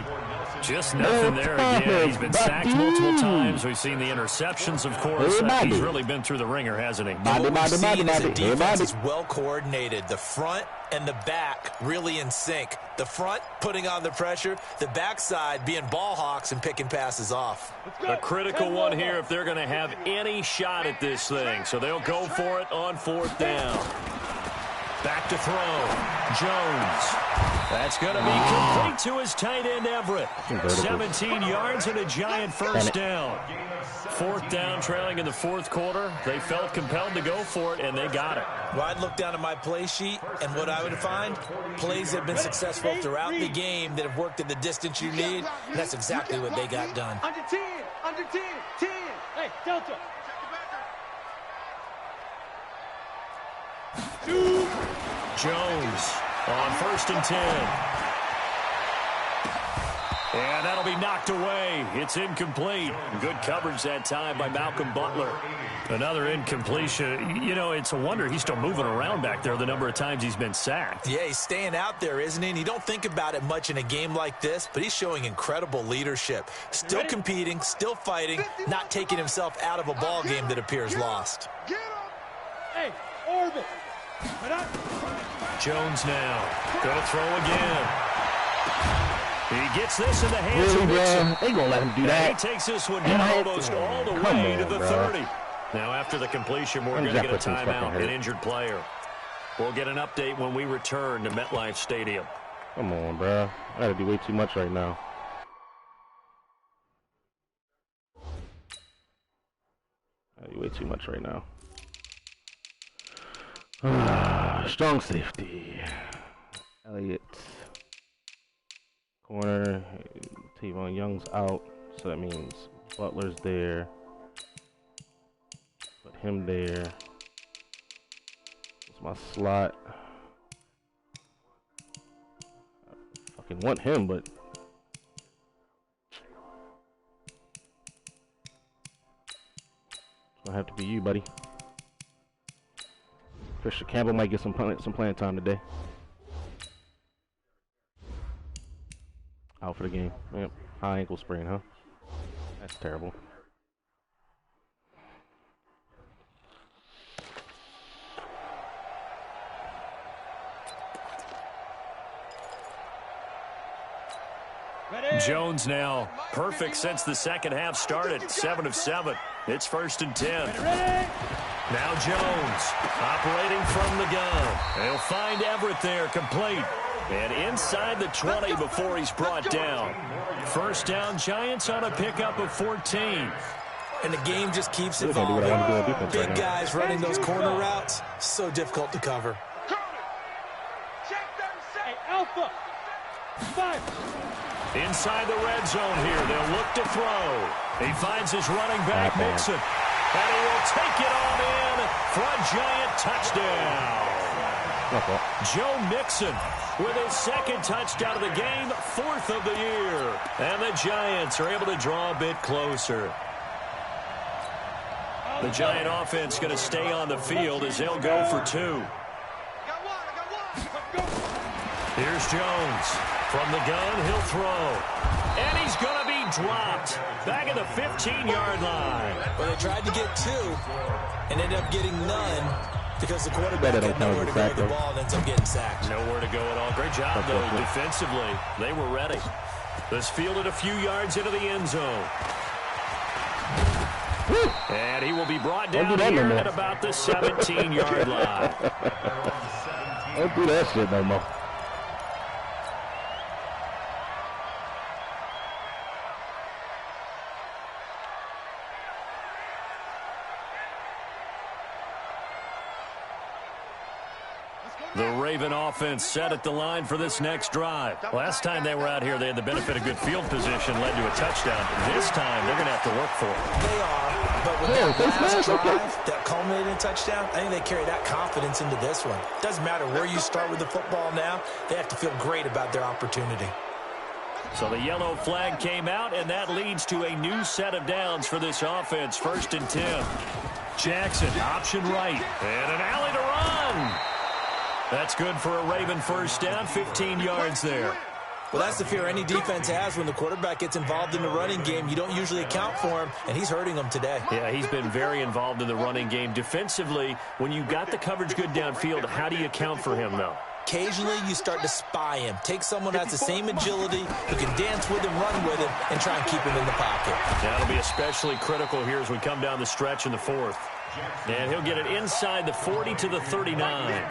A: Just nothing there again. He's been sacked multiple times. We've seen the interceptions, of course. He's really been through the ringer, hasn't he?
D: What we've seen is a defense is well coordinated. The front and the back really in sync. The front putting on the pressure, the backside being ball hawks and picking passes off.
A: A critical one here if they're going to have any shot at this thing. So they'll go for it on fourth down. Back to throw. Jones. That's going to be complete to his tight end, Everett. 17 yards and a Giant first down. Fourth down, trailing in the fourth quarter. They felt compelled to go for it, and they got it.
D: Well, I'd look down at my play sheet, and what I would find, plays that have been successful throughout the game that have worked at the distance you need, and that's exactly what they got done.
C: Under 10, 10. Hey, Delta.
A: Jones on first and 10. And that'll be knocked away. It's incomplete. Good coverage that time by Malcolm Butler. Another incompletion. You know, it's a wonder he's still moving around back there the number of times he's been sacked.
D: Yeah, he's staying out there, isn't he? And you don't think about it much in a game like this, but he's showing incredible leadership. Still competing, still fighting, not taking himself out of a ball game that appears lost.
C: Hey, orbit.
A: Jones now. Going to throw again. He gets this in the hands of Mixon.
B: They gonna let him do that.
A: He takes this one down almost all the way to the 30. Now after the completion, we're going to get a timeout, an injured player. We'll get an update when we return to MetLife Stadium.
B: Come on, bro. I gotta do way too much right now. I do way too much right now. Strong safety. Elliott. Corner. Tavon Young's out. So that means Butler's there. Put him there. It's my slot. I fucking want him, but it's gonna have to be you, buddy. Christian Campbell might get some playing time today. Out for the game. Yep. High ankle sprain, huh? That's terrible.
A: Jones now perfect since the second half started. 7 of 7. It's first and 10. Now Jones operating from the gun. They'll find Everett there, complete. And inside the 20 before he's brought down. First down, Giants on a pickup of 14.
D: And the game just keeps evolving. Big guys running those corner routes, so difficult to cover.
C: Hey, Alpha. 5.
A: Inside the red zone here, they'll look to throw. He finds his running back, Mixon. And he will take it on in for a giant touchdown. Joe Mixon with his second touchdown of the game, 4th of the year. And the Giants are able to draw a bit closer. The Giant offense going to stay on the field as they'll go for 2. Here's Jones. From the gun, he'll throw. And he's going to be dropped back at the 15-yard line.
D: Well, they tried to get 2 and ended up getting none because the quarterback had nowhere to go with the ball and ends up getting sacked.
A: Nowhere to go at all. Great job, though, defensively. They were ready. This fielded a few yards into the end zone. And he will be brought down here at about the 17-yard line.
B: Don't do that shit no more.
A: The Raven offense set at the line for this next drive. Last time they were out here, they had the benefit of good field position, led to a touchdown. This time, they're going to have to work for it.
D: They are, but with that last drive, that culminating touchdown, I think they carry that confidence into this one. Doesn't matter where you start with the football now, they have to feel great about their opportunity.
A: So the yellow flag came out, and that leads to a new set of downs for this offense. 1st and 10. Jackson, option right, and an alley to run. That's good for a Raven first down, 15 yards there.
D: Well, that's the fear any defense has when the quarterback gets involved in the running game. You don't usually account for him, and he's hurting them today.
A: Yeah, he's been very involved in the running game. Defensively, when you got the coverage good downfield, how do you account for him, though?
D: Occasionally, you start to spy him. Take someone that has the same agility, who can dance with him, run with him, and try and keep him in the pocket.
A: That'll be especially critical here as we come down the stretch in the 4th. And he'll get it inside the 40 to the 39.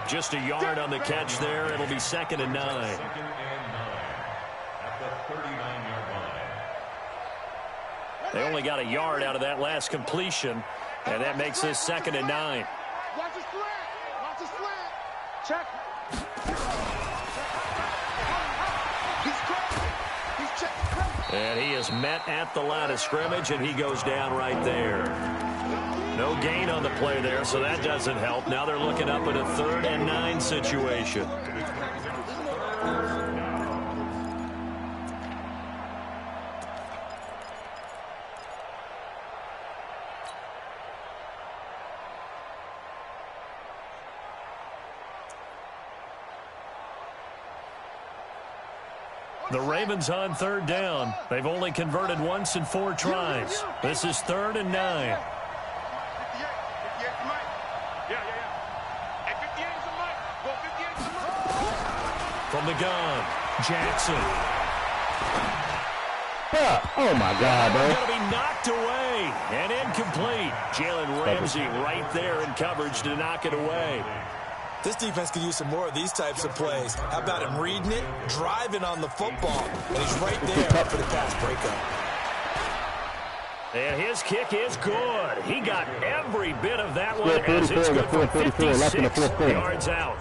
A: Just a yard on the catch there. It'll be 2nd and 9. They only got a yard out of that last completion, and that makes this 2nd and 9.
C: Watch his slant. Watch his slant. Check. He's crazy. He's checking.
A: And he is met at the line of scrimmage, and he goes down right there. No gain on the play there, so that doesn't help. Now they're looking up at a 3rd and 9 situation. The Ravens on 3rd down. They've only converted once in 4 tries. This is 3rd and 9. From the gun, Jackson.
B: Oh, my God, bro.
A: Going to be knocked away and incomplete. Jalen Ramsey right there in coverage to knock it away.
D: This defense could use some more of these types of plays. How about him reading it, driving on the football, and he's right there for the pass breakup.
A: And his kick is good. He got every bit of that one as it's good for 56 yards out.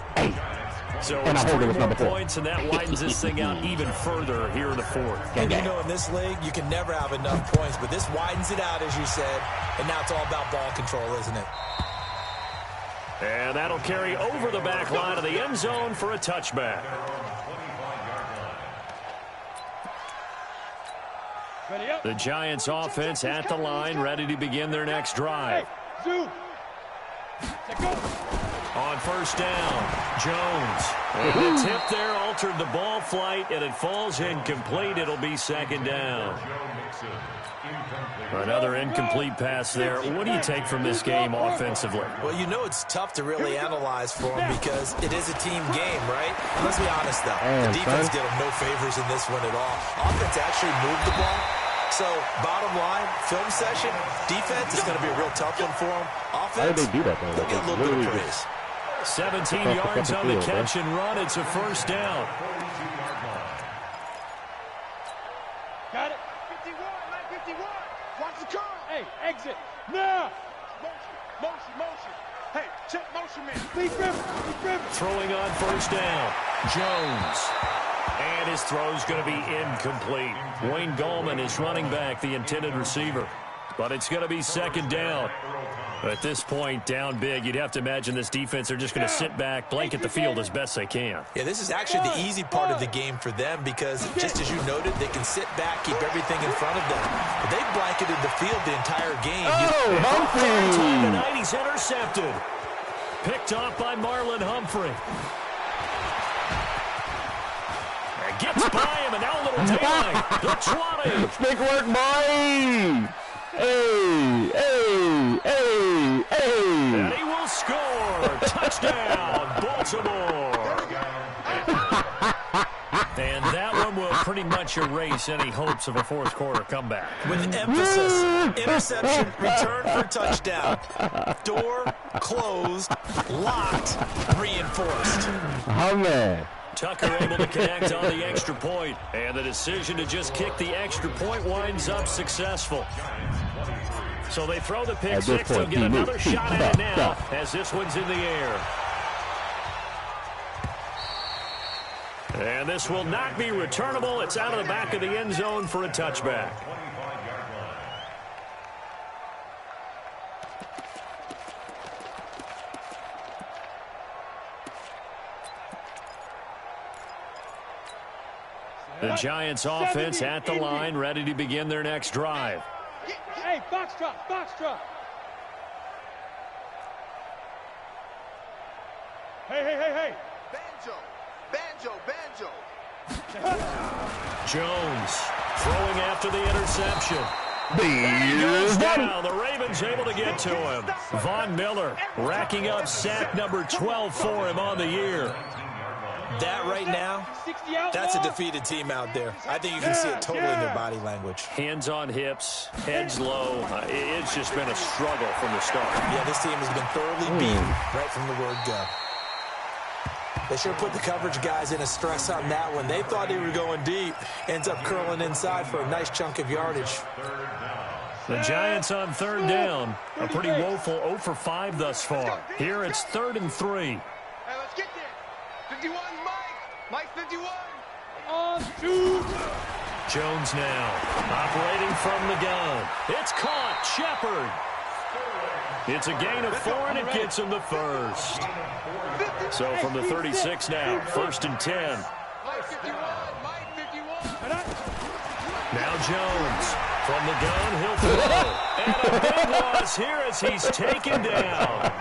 A: So it's 3 more points, and that widens this thing out even further here in the 4th.
D: And you know, in this league, you can never have enough points, but this widens it out, as you said, and now it's all about ball control, isn't it?
A: And that'll carry over the back line of the end zone for a touchback. The Giants offense at the line, ready to begin their next drive. On 1st down, Jones. And the tip there altered the ball flight, and it falls incomplete. It'll be 2nd down. Another incomplete pass there. What do you take from this game offensively?
D: Well, you know it's tough to really analyze for them because it is a team game, right? Let's be honest, though. The defense did them no favors in this one at all. Offense actually moved the ball. So, bottom line, film session, defense is going to be a real tough one for them. Offense,
B: how did they do that, though?
D: They'll get a little bit of praise.
A: 17 yards on the catch and run. It's a 1st down.
C: Got it. 51, 951. Watch the car. Hey, exit. Now. Motion. Hey, check motion, man. Lead river.
A: Throwing on 1st down. Jones. And his throw's going to be incomplete. Wayne Gallman is running back, the intended receiver. But it's going to be second down. At this point, down big, you'd have to imagine this defense are just going to sit back, blanket the field as best they can.
D: Yeah, this is actually the easy part of the game for them because, just as you noted, they can sit back, keep everything in front of them. But they've blanketed the field the entire game.
B: Oh, Humphrey!
A: Tonight he's intercepted. Picked off by Marlon Humphrey. And gets by him, and now a little daylight. The 20.
B: Stick work, boy! Hey, hey, hey, hey!
A: And he will score. Touchdown, Baltimore. And that one will pretty much erase any hopes of a fourth quarter comeback.
D: With emphasis, interception, return for touchdown. Door closed, locked, reinforced.
B: Oh, man.
A: Tucker able to connect on the extra point, and the decision to just kick the extra point winds up successful. So they throw the pick six. They'll get another shot at it now as this one's in the air. And this will not be returnable. It's out of the back of the end zone for a touchback. The Giants offense at the line, ready to begin their next drive.
C: Hey, box drop, box drop. Hey, hey, hey, hey. Banjo, banjo.
A: Jones throwing after the interception. He goes down. The Ravens able to get to him. Von Miller racking up sack number 12 for him on the year.
D: That right now, that's a defeated team out there. I think you can see it totally in their body language.
A: Hands on hips, heads low. It's just been a struggle from the start.
D: Yeah, this team has been thoroughly beaten right from the word go. They sure put the coverage guys in a stress on that one. They thought they were going deep. Ends up curling inside for a nice chunk of yardage.
A: The Giants on third down. A pretty woeful 0 for 5 thus far. Here it's 3rd and 3.
C: Hey, let's get there. 51, Mike 51. On 2.
A: Jones now operating from the gun. It's caught. Shepard. It's a gain of 4, and it gets him the first. So from the 36 now, 1st and 10.
C: Mike 51,
A: Now Jones from the gun, he'll throw. And a big loss here as he's taken down.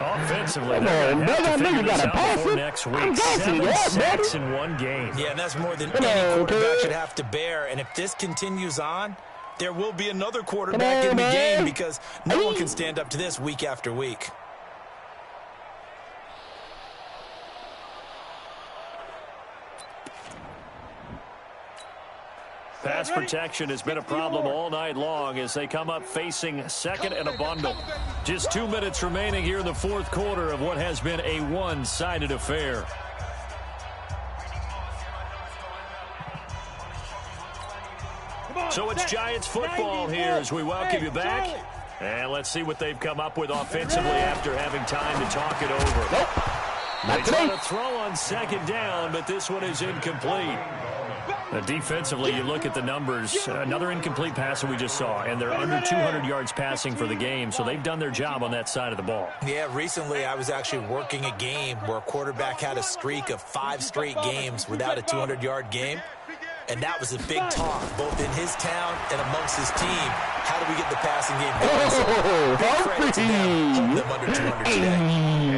A: Offensively, they're going to have to figure this out before next week. 7 sacks in one game.
D: Yeah, and that's more than any quarterback should have to bear. And if this continues on, there will be another quarterback in the game because no one can stand up to this week after week.
A: Pass protection has been a problem all night long as they come up facing second and a bundle. Just 2 minutes remaining here in the fourth quarter of what has been a one-sided affair. So it's Giants football here as we welcome you back. And let's see what they've come up with offensively after having time to talk it over. They try to throw on second down, but this one is incomplete. Defensively, you look at the numbers, another incomplete pass that we just saw, and they're under 200 yards passing for the game, so they've done their job on that side of the ball.
D: Yeah, recently I was actually working a game where a quarterback had a streak of 5 straight games without a 200-yard game, and that was a big talk, both in his town and amongst his team. How do we get the passing game going? So big credit to them, holding them under 200 today.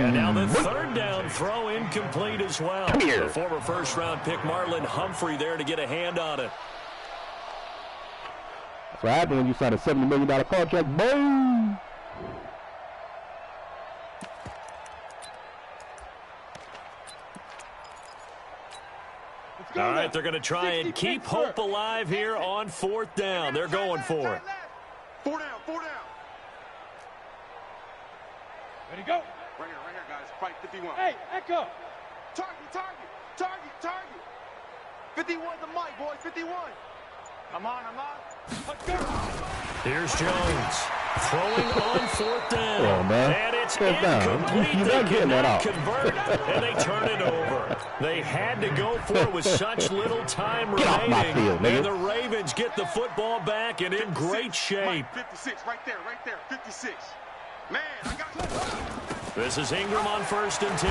A: And now the third down throw incomplete as well. The former first-round pick Marlon Humphrey there to get a hand on it.
B: That's what happened when you signed a $70 million contract. Boom!
A: All right, they're going to try and keep hope alive here on 4th down. They're going for it.
C: 4 down, 4 down. Ready, go. Right here, guys. Fight 51. Hey, echo. Target. 51 the mic, boys. 51. I'm on. Let's go.
A: Here's Jones throwing on fourth down.
B: Oh, man.
A: And it's
B: incomplete.
A: incomplete.
B: They cannot
A: convert, and they turn it over. They had to go for it with such little time
B: Get
A: remaining.
B: off my field, nigga.
A: And the Ravens get the football back and in great shape.
C: 56, right there, 56. Man, I got
A: This is Ingram on 1st and 10.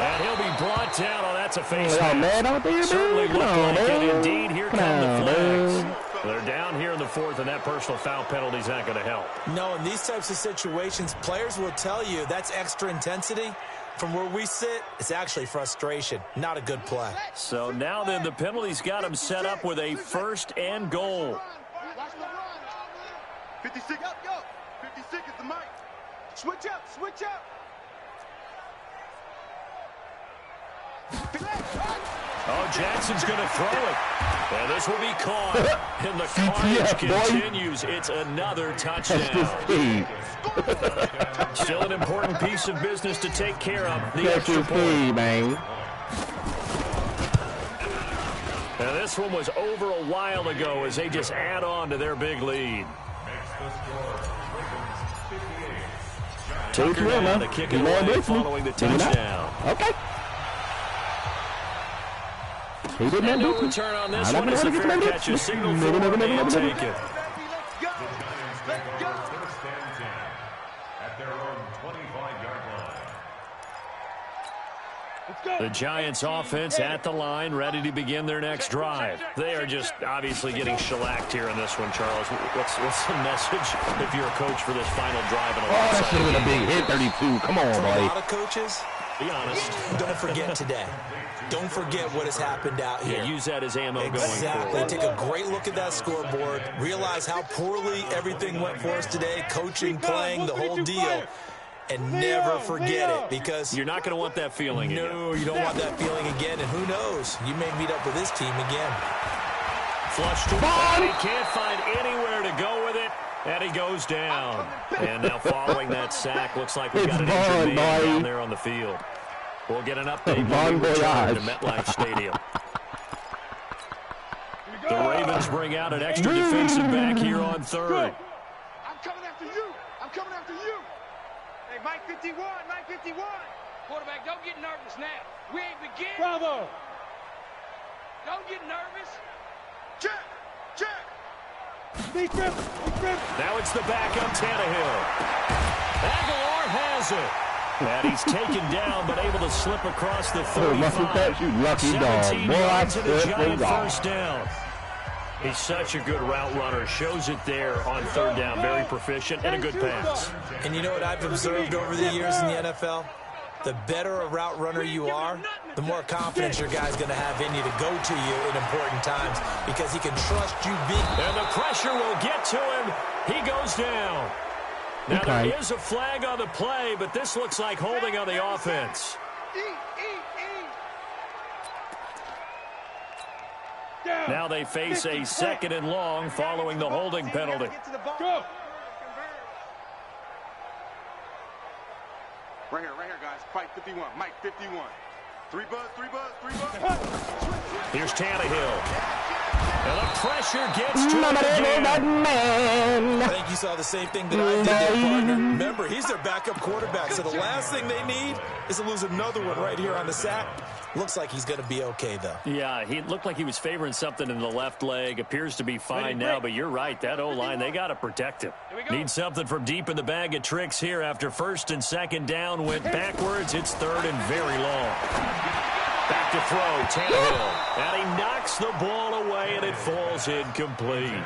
A: And he'll be brought down. Oh, that's a face mask.
B: Man, out there,
A: Certainly
B: man.
A: looked like
B: man.
A: it. Indeed, here
B: Come
A: come the
B: on,
A: flags.
B: man.
A: They're down here in the 4th, and that personal foul penalty is not going to help.
D: No, in these types of situations, players will tell you that's extra intensity. From where we sit, it's actually frustration. Not a good play.
A: So now then, the penalty's got him set up with a 1st and goal.
C: 56, 56 is the mic. Switch up, switch up.
A: Oh, Jackson's going to throw it. And this will be caught. And the carnage continues. It's another touchdown. Still an important piece of business to take care of. The extra point.
B: Man.
A: Now, this one was over a while ago as they just add on to their big lead. Tucker now to kick it away following the touchdown.
B: Okay. He didn't
A: And no return on this one. It's a fair catch. A signal for him and take it. The Giants offense at the line, ready to begin their next drive. They are just obviously getting shellacked here in this one, Charles. What's the message if you're a coach for this final drive? In a
B: that should have been a big hit, 32. Come on,
D: For
B: boy.
D: a lot of coaches,
A: be honest.
D: don't forget today. Don't forget what has happened out here.
A: Yeah, use that as ammo going
D: Exactly.
A: forward.
D: Take a great look at that scoreboard. Realize how poorly everything went for us today. Coaching, playing, the whole deal. And never forget it, because
A: You're not going to want that feeling again.
D: no, you don't want that feeling again. And who knows? You may meet up with this team again.
A: Flush to the he can't find anywhere to go with it, and he goes down. And now following that sack, looks like we've got an injured man down there on the field. We'll get an update when we return to MetLife Stadium. The Ravens bring out an extra defensive back here on 3rd.
C: I'm coming after you. I'm coming after you. Hey, Mike 51, Mike 51.
E: Quarterback, don't get nervous now. We ain't beginning.
C: Bravo.
E: Don't get nervous.
C: Check, check.
A: Now it's the backup, Tannehill. Aguilar has it. And he's taken down, but able to slip across the 35.
B: You lucky dog.
A: 17
B: Boy, I
A: yards to the
B: said
A: Giant
B: dog.
A: first down. He's such a good route runner. Shows it there on 3rd down. Very proficient and a good pass.
D: And you know what I've observed over the years in the NFL? The better a route runner you are, the more confidence your guy's going to have in you to go to you in important times, because he can trust you big.
A: And the pressure will get to him. He goes down. Now, there is a flag on the play, but this looks like holding on the offense. Now they face a 2nd and long following the holding penalty.
C: Go. Right here, guys. Fight 51. Mike 51. 3 buzz, 3 buzz, 3 buzz.
A: Here's Tannehill. And the pressure gets to him again.
D: I think you saw the same thing that I did there, partner. Remember, he's their backup quarterback, so the last thing they need is to lose another one right here on the sack. Looks like he's going to be okay, though.
A: Yeah, he looked like he was favoring something in the left leg. Appears to be fine now, but you're right. That O-line, they got to protect him. Need something from deep in the bag of tricks here after 1st and 2nd down. Went backwards. It's 3rd and very long. Back to throw, Tannehill. And he knocks the ball away, and it falls incomplete.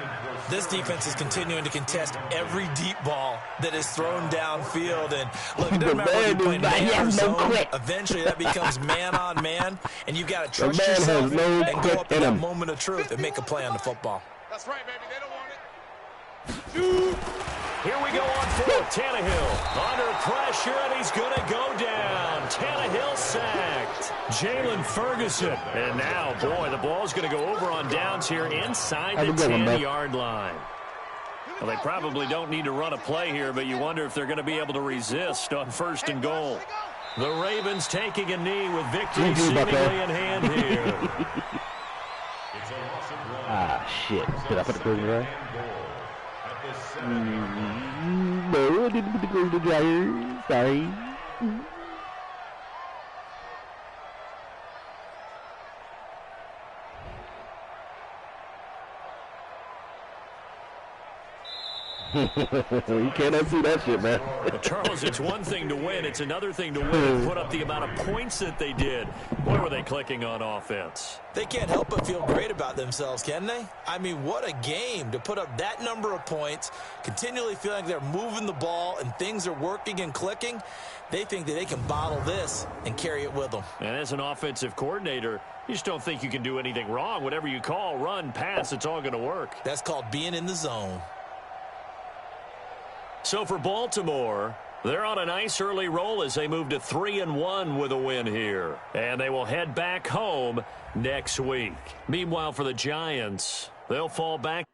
D: This defense is continuing to contest every deep ball that is thrown downfield. And look, it doesn't matter whether you're playing man or zone. Eventually, that becomes man-on-man, and you've got to trust yourself and go up to that moment of truth and make a play on the football.
C: That's right, baby. They don't want it.
A: Here we go on 4th. Tannehill under pressure, and he's going to go down. Tannehill sacked. Jalen Ferguson. And now, boy, the ball's going to go over on downs here inside the 10-yard line. Well, they probably don't need to run a play here, but you wonder if they're going to be able to resist on 1st and goal. The Ravens taking a knee with victory seemingly in hand here.
B: Ah, shit. Did I put the prison right? No, I didn't go to the dryer. Sorry. You can't unsee that shit, man.
A: Well, Charles, it's one thing to win. It's another thing to win and put up the amount of points that they did. Boy, were they clicking on offense.
D: They can't help but feel great about themselves, can they? I mean, what a game to put up that number of points, continually feeling like they're moving the ball and things are working and clicking. They think that they can bottle this and carry it with them.
A: And as an offensive coordinator, you just don't think you can do anything wrong. Whatever you call, run, pass, it's all going to work.
D: That's called being in the zone.
A: So for Baltimore, they're on a nice early roll as they move to 3-1 with a win here. And they will head back home next week. Meanwhile, for the Giants, they'll fall back.